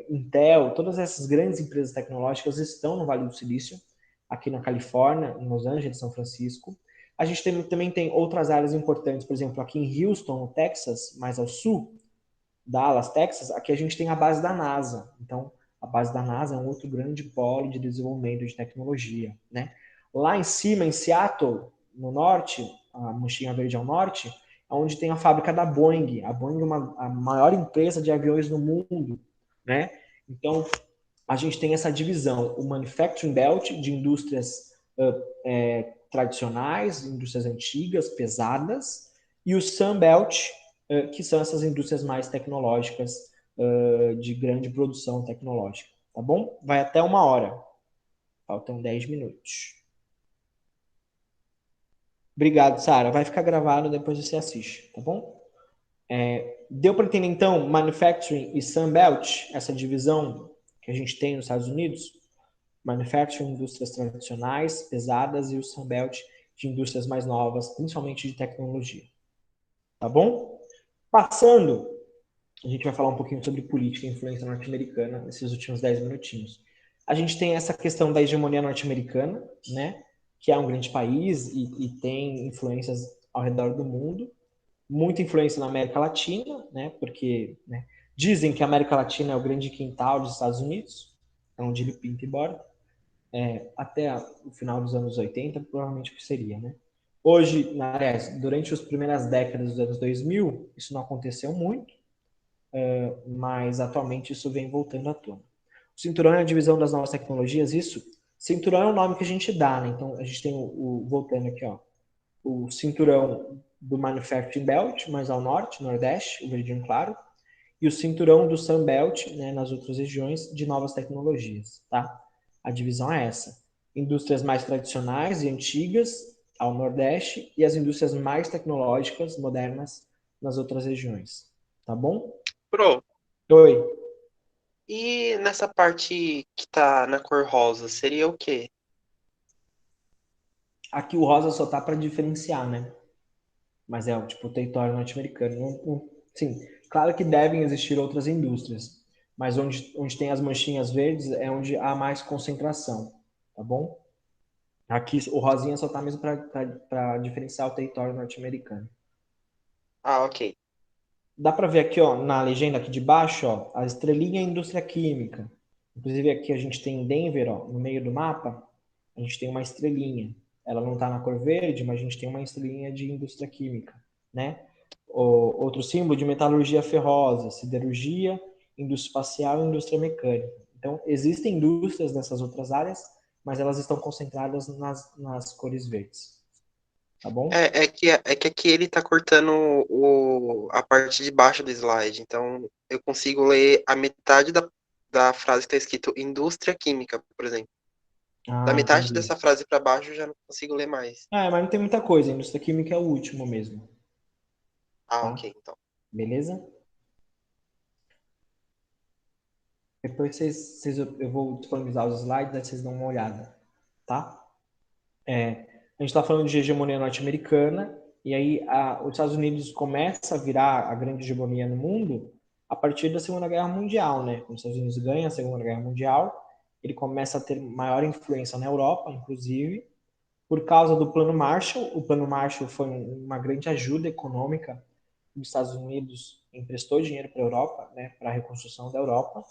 Intel, todas essas grandes empresas tecnológicas estão no Vale do Silício, aqui na Califórnia, em Los Angeles, São Francisco. A gente também tem outras áreas importantes, por exemplo, aqui em Houston, no Texas, mais ao sul, Dallas, Texas, aqui a gente tem a base da NASA. Então, a base da NASA é um outro grande polo de desenvolvimento de tecnologia, né? Lá em cima, em Seattle, no norte, a manchinha verde ao norte, é onde tem a fábrica da Boeing. A Boeing é a maior empresa de aviões no mundo, né? Então, a gente tem essa divisão, o Manufacturing Belt de indústrias tradicionais, indústrias antigas, pesadas, e o Sun Belt, que são essas indústrias mais tecnológicas, de grande produção tecnológica, tá bom? Vai até 1 hora, faltam 10 minutos. Obrigado, Sara. Vai ficar gravado, depois você assiste, tá bom? Deu para entender, então, Manufacturing e Sun Belt, essa divisão que a gente tem nos Estados Unidos? Manufacturing, indústrias tradicionais, pesadas, e o Sun Belt de indústrias mais novas, principalmente de tecnologia. Tá bom? Passando, a gente vai falar um pouquinho sobre política e influência norte-americana nesses últimos 10 minutinhos. A gente tem essa questão da hegemonia norte-americana, né? Que é um grande país e tem influências ao redor do mundo. Muita influência na América Latina, né? Porque dizem que a América Latina é o grande quintal dos Estados Unidos, é onde ele pinta e borda. Até o final dos anos 80, provavelmente o que seria, né? Hoje, durante as primeiras décadas dos anos 2000, isso não aconteceu muito, mas atualmente isso vem voltando à tona. O cinturão é a divisão das novas tecnologias, isso. Cinturão é o nome que a gente dá, né? Então, a gente tem voltando aqui, ó, o cinturão do Manufacturing Belt, mais ao norte, nordeste, o verdinho claro, e o cinturão do Sun Belt, né, nas outras regiões, de novas tecnologias, tá? A divisão é essa. Indústrias mais tradicionais e antigas ao nordeste e as indústrias mais tecnológicas, modernas, nas outras regiões. Tá bom? Pro, Oi. E nessa parte que tá na cor rosa, seria o quê? Aqui o rosa só tá para diferenciar, né? Mas é tipo o território norte-americano. Sim, claro que devem existir outras indústrias, mas onde tem as manchinhas verdes é onde há mais concentração, tá bom? Aqui o rosinha só tá mesmo para diferenciar o território norte-americano. Ah, ok. Dá para ver aqui, ó, na legenda aqui de baixo, ó, a estrelinha é indústria química. Inclusive aqui a gente tem Denver, ó, no meio do mapa, a gente tem uma estrelinha. Ela não está na cor verde, mas a gente tem uma estrelinha de indústria química, né? Outro símbolo de metalurgia ferrosa, siderurgia, indústria espacial e indústria mecânica. Então, existem indústrias nessas outras áreas, mas elas estão concentradas nas cores verdes, tá bom? É que aqui ele tá cortando a parte de baixo do slide, então eu consigo ler a metade da frase que tá escrito indústria química, por exemplo. Da Ah, metade entendi. dessa frase para baixo eu já não consigo ler mais. Ah, mas não tem muita coisa. A indústria química é o último mesmo, Ah, ok, tá? então. Beleza? Depois eu vou disponibilizar os slides, aí vocês dão uma olhada, tá? A gente está falando de hegemonia norte-americana, e aí os Estados Unidos começa a virar a grande hegemonia no mundo a partir da Segunda Guerra Mundial, né? Quando os Estados Unidos ganham a Segunda Guerra Mundial, ele começa a ter maior influência na Europa, inclusive, por causa do Plano Marshall. O Plano Marshall foi uma grande ajuda econômica. Os Estados Unidos emprestou dinheiro para a Europa, né, para a reconstrução da Europa,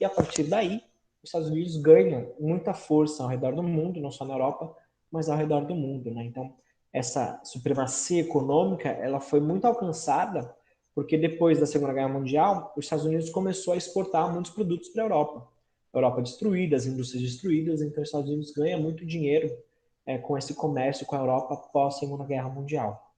e a partir daí os Estados Unidos ganham muita força ao redor do mundo, não só na Europa, mas ao redor do mundo, né? Então essa supremacia econômica ela foi muito alcançada porque depois da Segunda Guerra Mundial os Estados Unidos começou a exportar muitos produtos para a Europa. A Europa destruída, as indústrias destruídas, então os Estados Unidos ganham muito dinheiro com esse comércio com a Europa pós Segunda Guerra Mundial,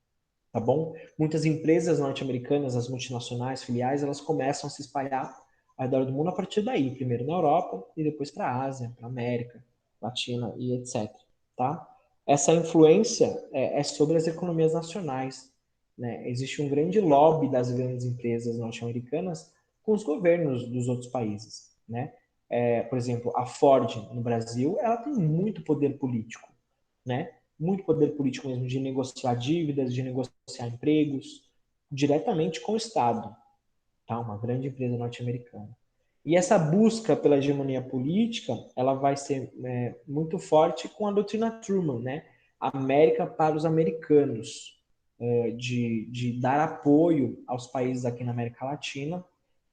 tá bom? Muitas empresas norte-americanas, as multinacionais, filiais, elas começam a se espalhar ao redor do mundo a partir daí, primeiro na Europa e depois para a Ásia, para a América Latina e etc. Tá? Essa influência é sobre as economias nacionais. Né? Existe um grande lobby das grandes empresas norte-americanas com os governos dos outros países. Né? Por exemplo, a Ford no Brasil, ela tem muito poder político, né? Muito poder político mesmo de negociar dívidas, de negociar empregos diretamente com o Estado, tá? Uma grande empresa norte-americana. E essa busca pela hegemonia política, ela vai ser muito forte com a doutrina Truman, né? América para os americanos, de dar apoio aos países aqui na América Latina.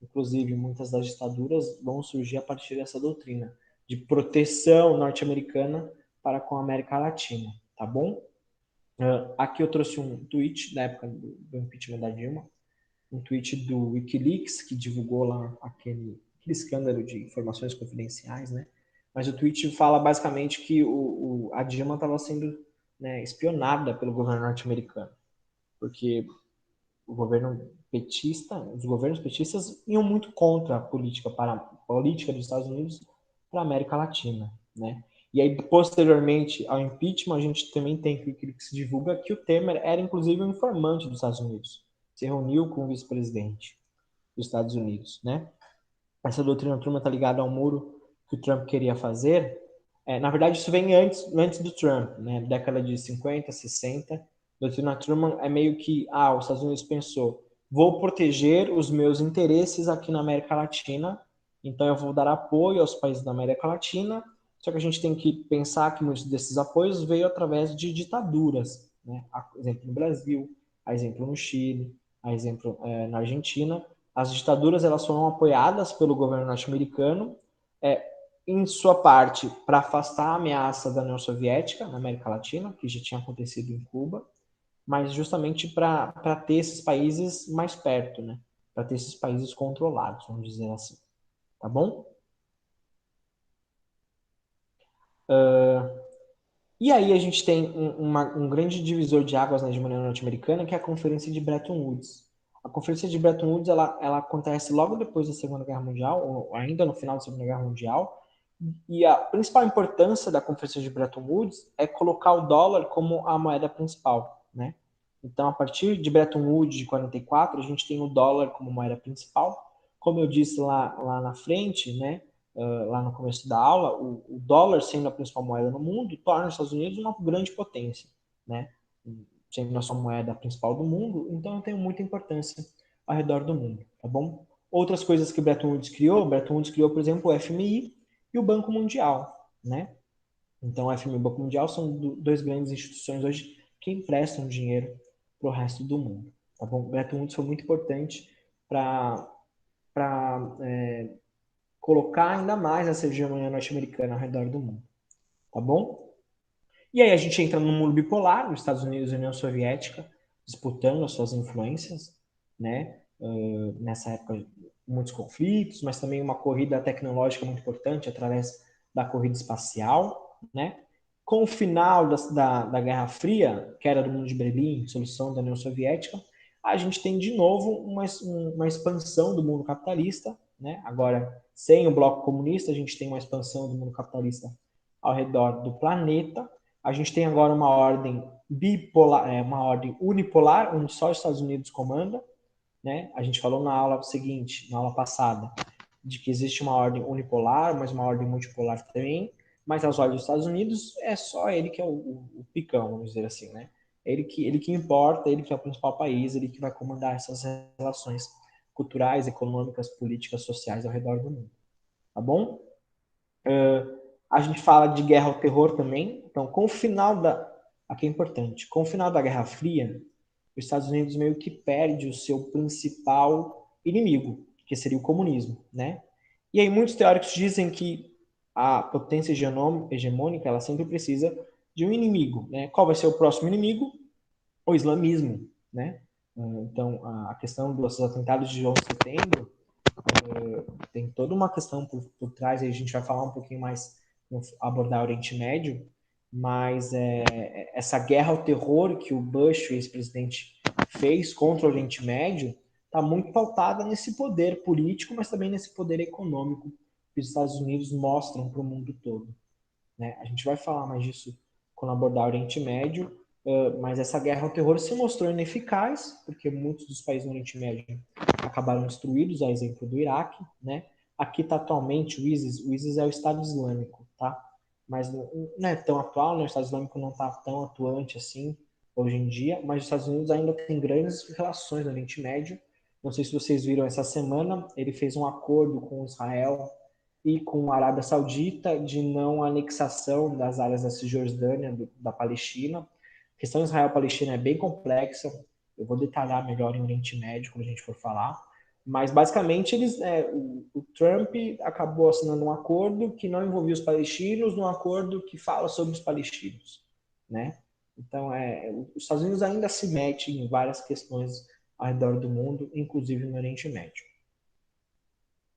Inclusive, muitas das ditaduras vão surgir a partir dessa doutrina de proteção norte-americana para com a América Latina, tá bom? Aqui eu trouxe um tweet da época do impeachment da Dilma, um tweet do Wikileaks, que divulgou lá aquele escândalo de informações confidenciais, né? Mas o tweet fala basicamente que a Dilma estava sendo, né, espionada pelo governo norte-americano, porque o governo petista, os governos petistas iam muito contra a política dos Estados Unidos para a América Latina, né? E aí, posteriormente ao impeachment, a gente também tem que se divulga que o Temer era, inclusive, um informante dos Estados Unidos. Se reuniu com o vice-presidente dos Estados Unidos, né? Essa doutrina Truman está ligada ao muro que o Trump queria fazer. Na verdade, isso vem antes do Trump, né? Década de 50, 60. A doutrina Truman é meio que, os Estados Unidos pensou, vou proteger os meus interesses aqui na América Latina, então eu vou dar apoio aos países da América Latina, só que a gente tem que pensar que muitos desses apoios veio através de ditaduras, né? Há exemplo no Brasil, há exemplo no Chile, há exemplo na Argentina. As ditaduras elas foram apoiadas pelo governo norte-americano, é, em sua parte para afastar a ameaça da União Soviética na América Latina, que já tinha acontecido em Cuba, mas justamente para ter esses países mais perto, né? Para ter esses países controlados, vamos dizer assim. Tá bom? E aí a gente tem um grande divisor de águas na hegemonia norte-americana, que é a Conferência de Bretton Woods. A Conferência de Bretton Woods ela acontece logo depois da Segunda Guerra Mundial, ou ainda no final da Segunda Guerra Mundial, e a principal importância da Conferência de Bretton Woods é colocar o dólar como a moeda principal, né? Então, a partir de Bretton Woods de 44, a gente tem o dólar como moeda principal, como eu disse lá na frente, né, lá no começo da aula, o dólar sendo a principal moeda no mundo torna os Estados Unidos uma grande potência, né, sendo a sua moeda principal do mundo, então eu tenho muita importância ao redor do mundo, tá bom? Outras coisas que Bretton Woods criou, por exemplo, o FMI e o Banco Mundial, né? Então, o FMI e o Banco Mundial são dois grandes instituições hoje que emprestam dinheiro para o resto do mundo, tá bom? Bretton Woods foi muito importante para colocar ainda mais essa hegemonia norte-americana ao redor do mundo, tá bom? E aí a gente entra no mundo bipolar, os Estados Unidos e a União Soviética disputando as suas influências, né? Nessa época, muitos conflitos, mas também uma corrida tecnológica muito importante através da corrida espacial, né? Com o final da Guerra Fria, que era do mundo de Berlim, solução da União Soviética, a gente tem de novo uma expansão do mundo capitalista, né? Agora, sem o bloco comunista, a gente tem uma expansão do mundo capitalista ao redor do planeta. A gente tem agora uma ordem bipolar, uma ordem unipolar, onde só os Estados Unidos comanda, né? A gente falou na aula seguinte, na aula passada, de que existe uma ordem unipolar, mas uma ordem multipolar também, mas aos olhos dos Estados Unidos é só ele que é o picão, vamos dizer assim, né? Ele que importa, ele que é o principal país, ele que vai comandar essas relações culturais, econômicas, políticas, sociais ao redor do mundo, tá bom? A gente fala de guerra ao terror também. Então, com o final aqui é importante, com o final da Guerra Fria, os Estados Unidos meio que perde o seu principal inimigo, que seria o comunismo, né? E aí muitos teóricos dizem que a potência hegemônica, ela sempre precisa de um inimigo, né? Qual vai ser o próximo inimigo? O islamismo, né? Então, a questão dos atentados de 11 de setembro tem toda uma questão por trás, e a gente vai falar um pouquinho mais, abordar o Oriente Médio, mas essa guerra ao terror que o Bush, o ex-presidente, fez contra o Oriente Médio está muito pautada nesse poder político, mas também nesse poder econômico que os Estados Unidos mostram para o mundo todo, né? A gente vai falar mais disso quando abordar o Oriente Médio, mas essa guerra ao terror se mostrou ineficaz, porque muitos dos países do Oriente Médio acabaram destruídos, a exemplo do Iraque, né? Aqui está atualmente o ISIS é o Estado Islâmico, tá? Mas não é tão atual, né? O Estado Islâmico não está tão atuante assim hoje em dia, mas os Estados Unidos ainda tem grandes relações no Oriente Médio. Não sei se vocês viram essa semana, ele fez um acordo com Israel e com a Arábia Saudita de não anexação das áreas da Cisjordânia, da Palestina. A questão Israel-Palestina é bem complexa, eu vou detalhar melhor em Oriente Médio quando a gente for falar, mas basicamente o Trump acabou assinando um acordo que não envolvia os palestinos, um acordo que fala sobre os palestinos, né? Então, os Estados Unidos ainda se mete em várias questões ao redor do mundo, inclusive no Oriente Médio.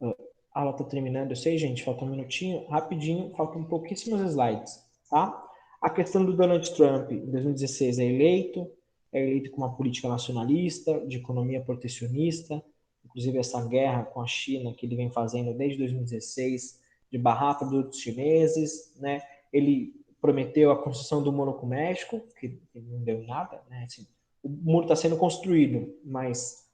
A aula está terminando, eu sei, gente, falta um minutinho, rapidinho, faltam pouquíssimos slides, tá? A questão do Donald Trump, em 2016, é eleito com uma política nacionalista, de economia protecionista, inclusive essa guerra com a China que ele vem fazendo desde 2016, de barrar produtos chineses, né? Ele prometeu a construção do muro com o México, que não deu em nada, né? Assim, o muro está sendo construído, mas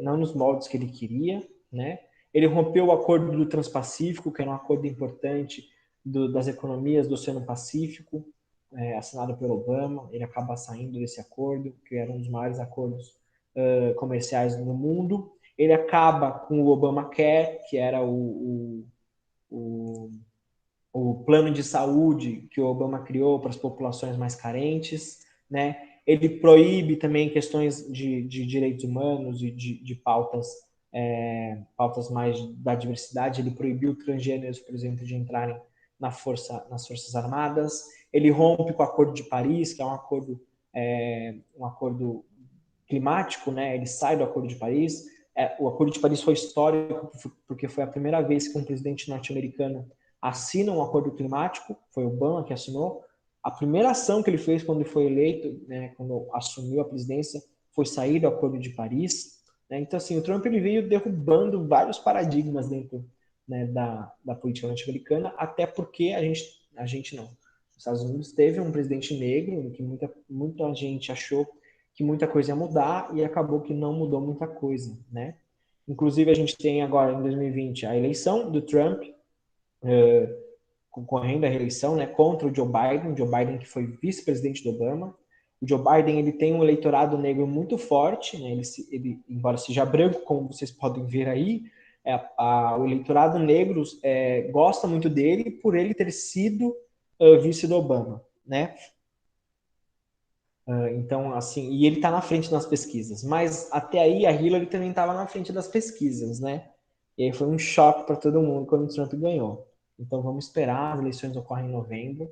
não nos moldes que ele queria, né? Ele rompeu o acordo do Transpacífico, que era um acordo importante das economias do Oceano Pacífico, assinado pelo Obama. Ele acaba saindo desse acordo, que era um dos maiores acordos comerciais no mundo. Ele acaba com o Obamacare, que era o plano de saúde que o Obama criou para as populações mais carentes, né? Ele proíbe também questões de direitos humanos e de pautas, pautas mais da diversidade. Ele proibiu transgêneros, por exemplo, de entrarem nas Forças Armadas. Ele rompe com o Acordo de Paris, que é um acordo climático, né? Ele sai do Acordo de Paris. O Acordo de Paris foi histórico porque foi a primeira vez que um presidente norte-americano assina um acordo climático, foi Obama que assinou. A primeira ação que ele fez quando ele foi eleito, né, quando assumiu a presidência, foi sair do Acordo de Paris. Né? Então, assim, o Trump ele veio derrubando vários paradigmas dentro, né, da política norte-americana, até porque a gente não. Os Estados Unidos teve um presidente negro, que muita gente achou que muita coisa ia mudar e acabou que não mudou muita coisa, né? Inclusive, a gente tem agora, em 2020, a eleição do Trump, concorrendo à reeleição, né, contra o Joe Biden que foi vice-presidente do Obama. O Joe Biden ele tem um eleitorado negro muito forte, né, ele embora seja branco, como vocês podem ver aí, o eleitorado negro gosta muito dele por ele ter sido vice do Obama, né? Então, assim, e ele está na frente nas pesquisas, mas até aí a Hillary também estava na frente das pesquisas, né? E aí foi um choque para todo mundo quando o Trump ganhou. Então vamos esperar, as eleições ocorrem em novembro.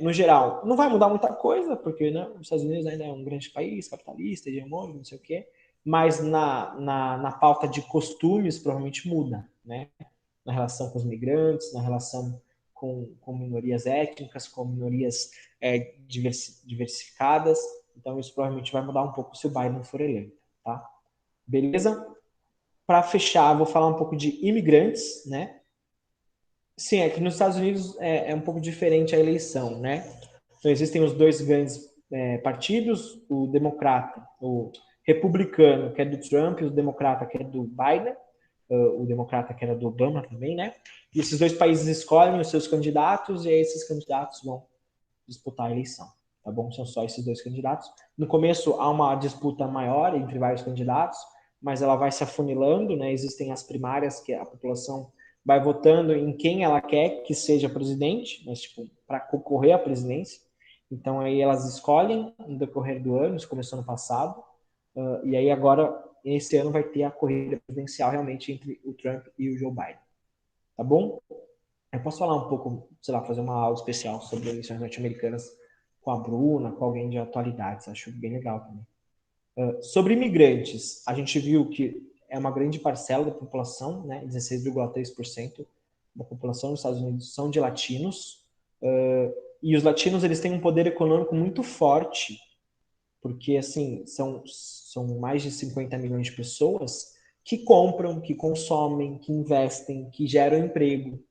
No geral, não vai mudar muita coisa, porque né, os Estados Unidos ainda é um grande país, capitalista, hegemônico, não sei o quê, mas na pauta de costumes provavelmente muda, né? Na relação com os migrantes, na relação com minorias étnicas, com minorias diversificadas. Então, isso provavelmente vai mudar um pouco se o Biden for eleito. Tá? Beleza? Para fechar, vou falar um pouco de imigrantes, né? Sim, é que nos Estados Unidos é um pouco diferente a eleição, né? Então, existem os dois grandes partidos, o democrata, o republicano, que é do Trump, e o democrata, que é do Biden, o democrata, que era do Obama também, né? E esses dois países escolhem os seus candidatos e aí esses candidatos vão disputar a eleição, tá bom? São só esses dois candidatos. No começo há uma disputa maior entre vários candidatos, mas ela vai se afunilando, né? Existem as primárias que a população vai votando em quem ela quer que seja presidente, mas tipo, para concorrer à presidência. Então aí elas escolhem no decorrer do ano, isso começou no passado, e aí agora esse ano vai ter a corrida presidencial realmente entre o Trump e o Joe Biden, tá bom? Eu posso falar um pouco, sei lá, fazer uma aula especial sobre eleições norte-americanas com a Bruna, com alguém de atualidades, acho bem legal também. Sobre imigrantes, a gente viu que é uma grande parcela da população, né, 16,3% da população dos Estados Unidos são de latinos, e os latinos eles têm um poder econômico muito forte, porque assim são mais de 50 milhões de pessoas que compram, que consomem, que investem, que geram emprego.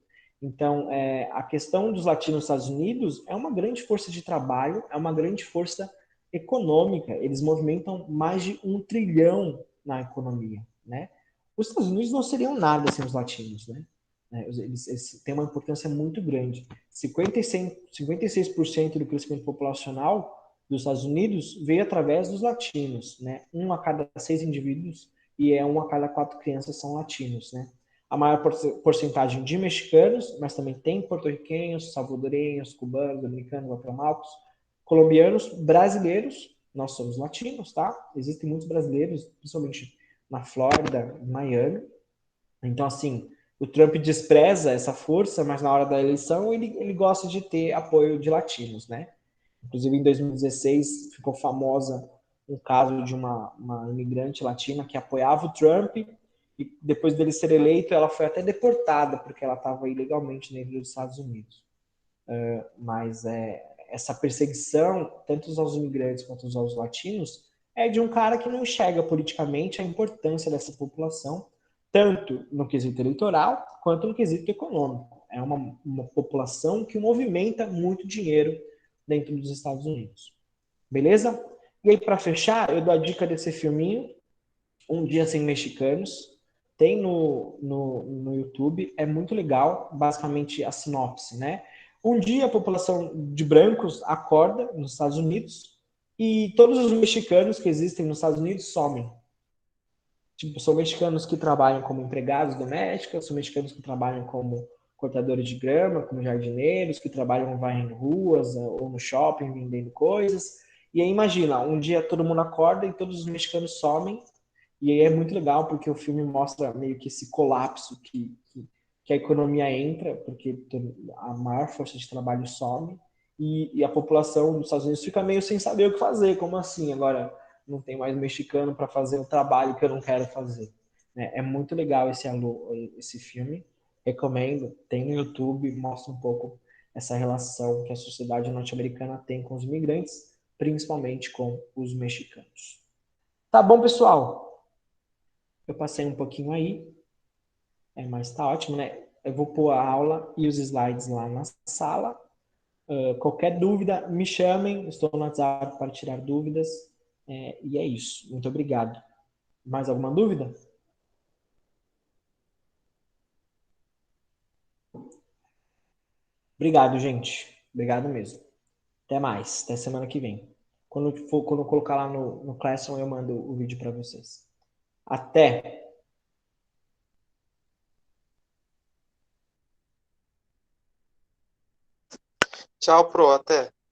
Então, a questão dos latinos nos Estados Unidos é uma grande força de trabalho, é uma grande força econômica. Eles movimentam mais de 1 trilhão na economia, né? Os Estados Unidos não seriam nada sem os latinos, né? Eles têm uma importância muito grande. 56% do crescimento populacional dos Estados Unidos veio através dos latinos, né? 1 a cada 6 indivíduos e 1 a cada 4 crianças são latinos, né? A maior porcentagem de mexicanos, mas também tem porto-riquenhos, salvadorenhos, cubanos, dominicanos, guatemaltecos, colombianos, brasileiros, nós somos latinos, tá? Existem muitos brasileiros, principalmente na Flórida, em Miami. Então, assim, o Trump despreza essa força, mas na hora da eleição ele gosta de ter apoio de latinos, né? Inclusive, em 2016, ficou famosa um caso de uma imigrante latina que apoiava o Trump e depois dele ser eleito, ela foi até deportada porque ela estava ilegalmente dentro dos Estados Unidos. Mas essa perseguição, tanto aos imigrantes quanto aos latinos, é de um cara que não enxerga politicamente a importância dessa população, tanto no quesito eleitoral quanto no quesito econômico. É uma população que movimenta muito dinheiro dentro dos Estados Unidos. Beleza? E aí, para fechar, eu dou a dica desse filminho, Um Dia Sem Mexicanos. Tem no YouTube, é muito legal, basicamente a sinopse, né? Um dia a população de brancos acorda nos Estados Unidos e todos os mexicanos que existem nos Estados Unidos somem. Tipo, são mexicanos que trabalham como empregados domésticos, são mexicanos que trabalham como cortadores de grama, como jardineiros, que trabalham varrendo ruas ou no shopping vendendo coisas. E aí imagina, um dia todo mundo acorda e todos os mexicanos somem. E aí é muito legal porque o filme mostra meio que esse colapso que a economia entra, porque a maior força de trabalho some e a população dos Estados Unidos fica meio sem saber o que fazer. Como assim? Agora não tem mais mexicano para fazer o trabalho que eu não quero fazer. É muito legal esse filme. Recomendo. Tem no YouTube, mostra um pouco essa relação que a sociedade norte-americana tem com os imigrantes, principalmente com os mexicanos. Tá bom, pessoal? Eu passei um pouquinho aí, mas tá ótimo, né? Eu vou pôr a aula e os slides lá na sala. Qualquer dúvida, me chamem. Estou no WhatsApp para tirar dúvidas. E é isso. Muito obrigado. Mais alguma dúvida? Obrigado, gente. Obrigado mesmo. Até mais. Até semana que vem. Quando eu colocar lá no Classroom, eu mando o vídeo para vocês. Até! Tchau, Pro, até.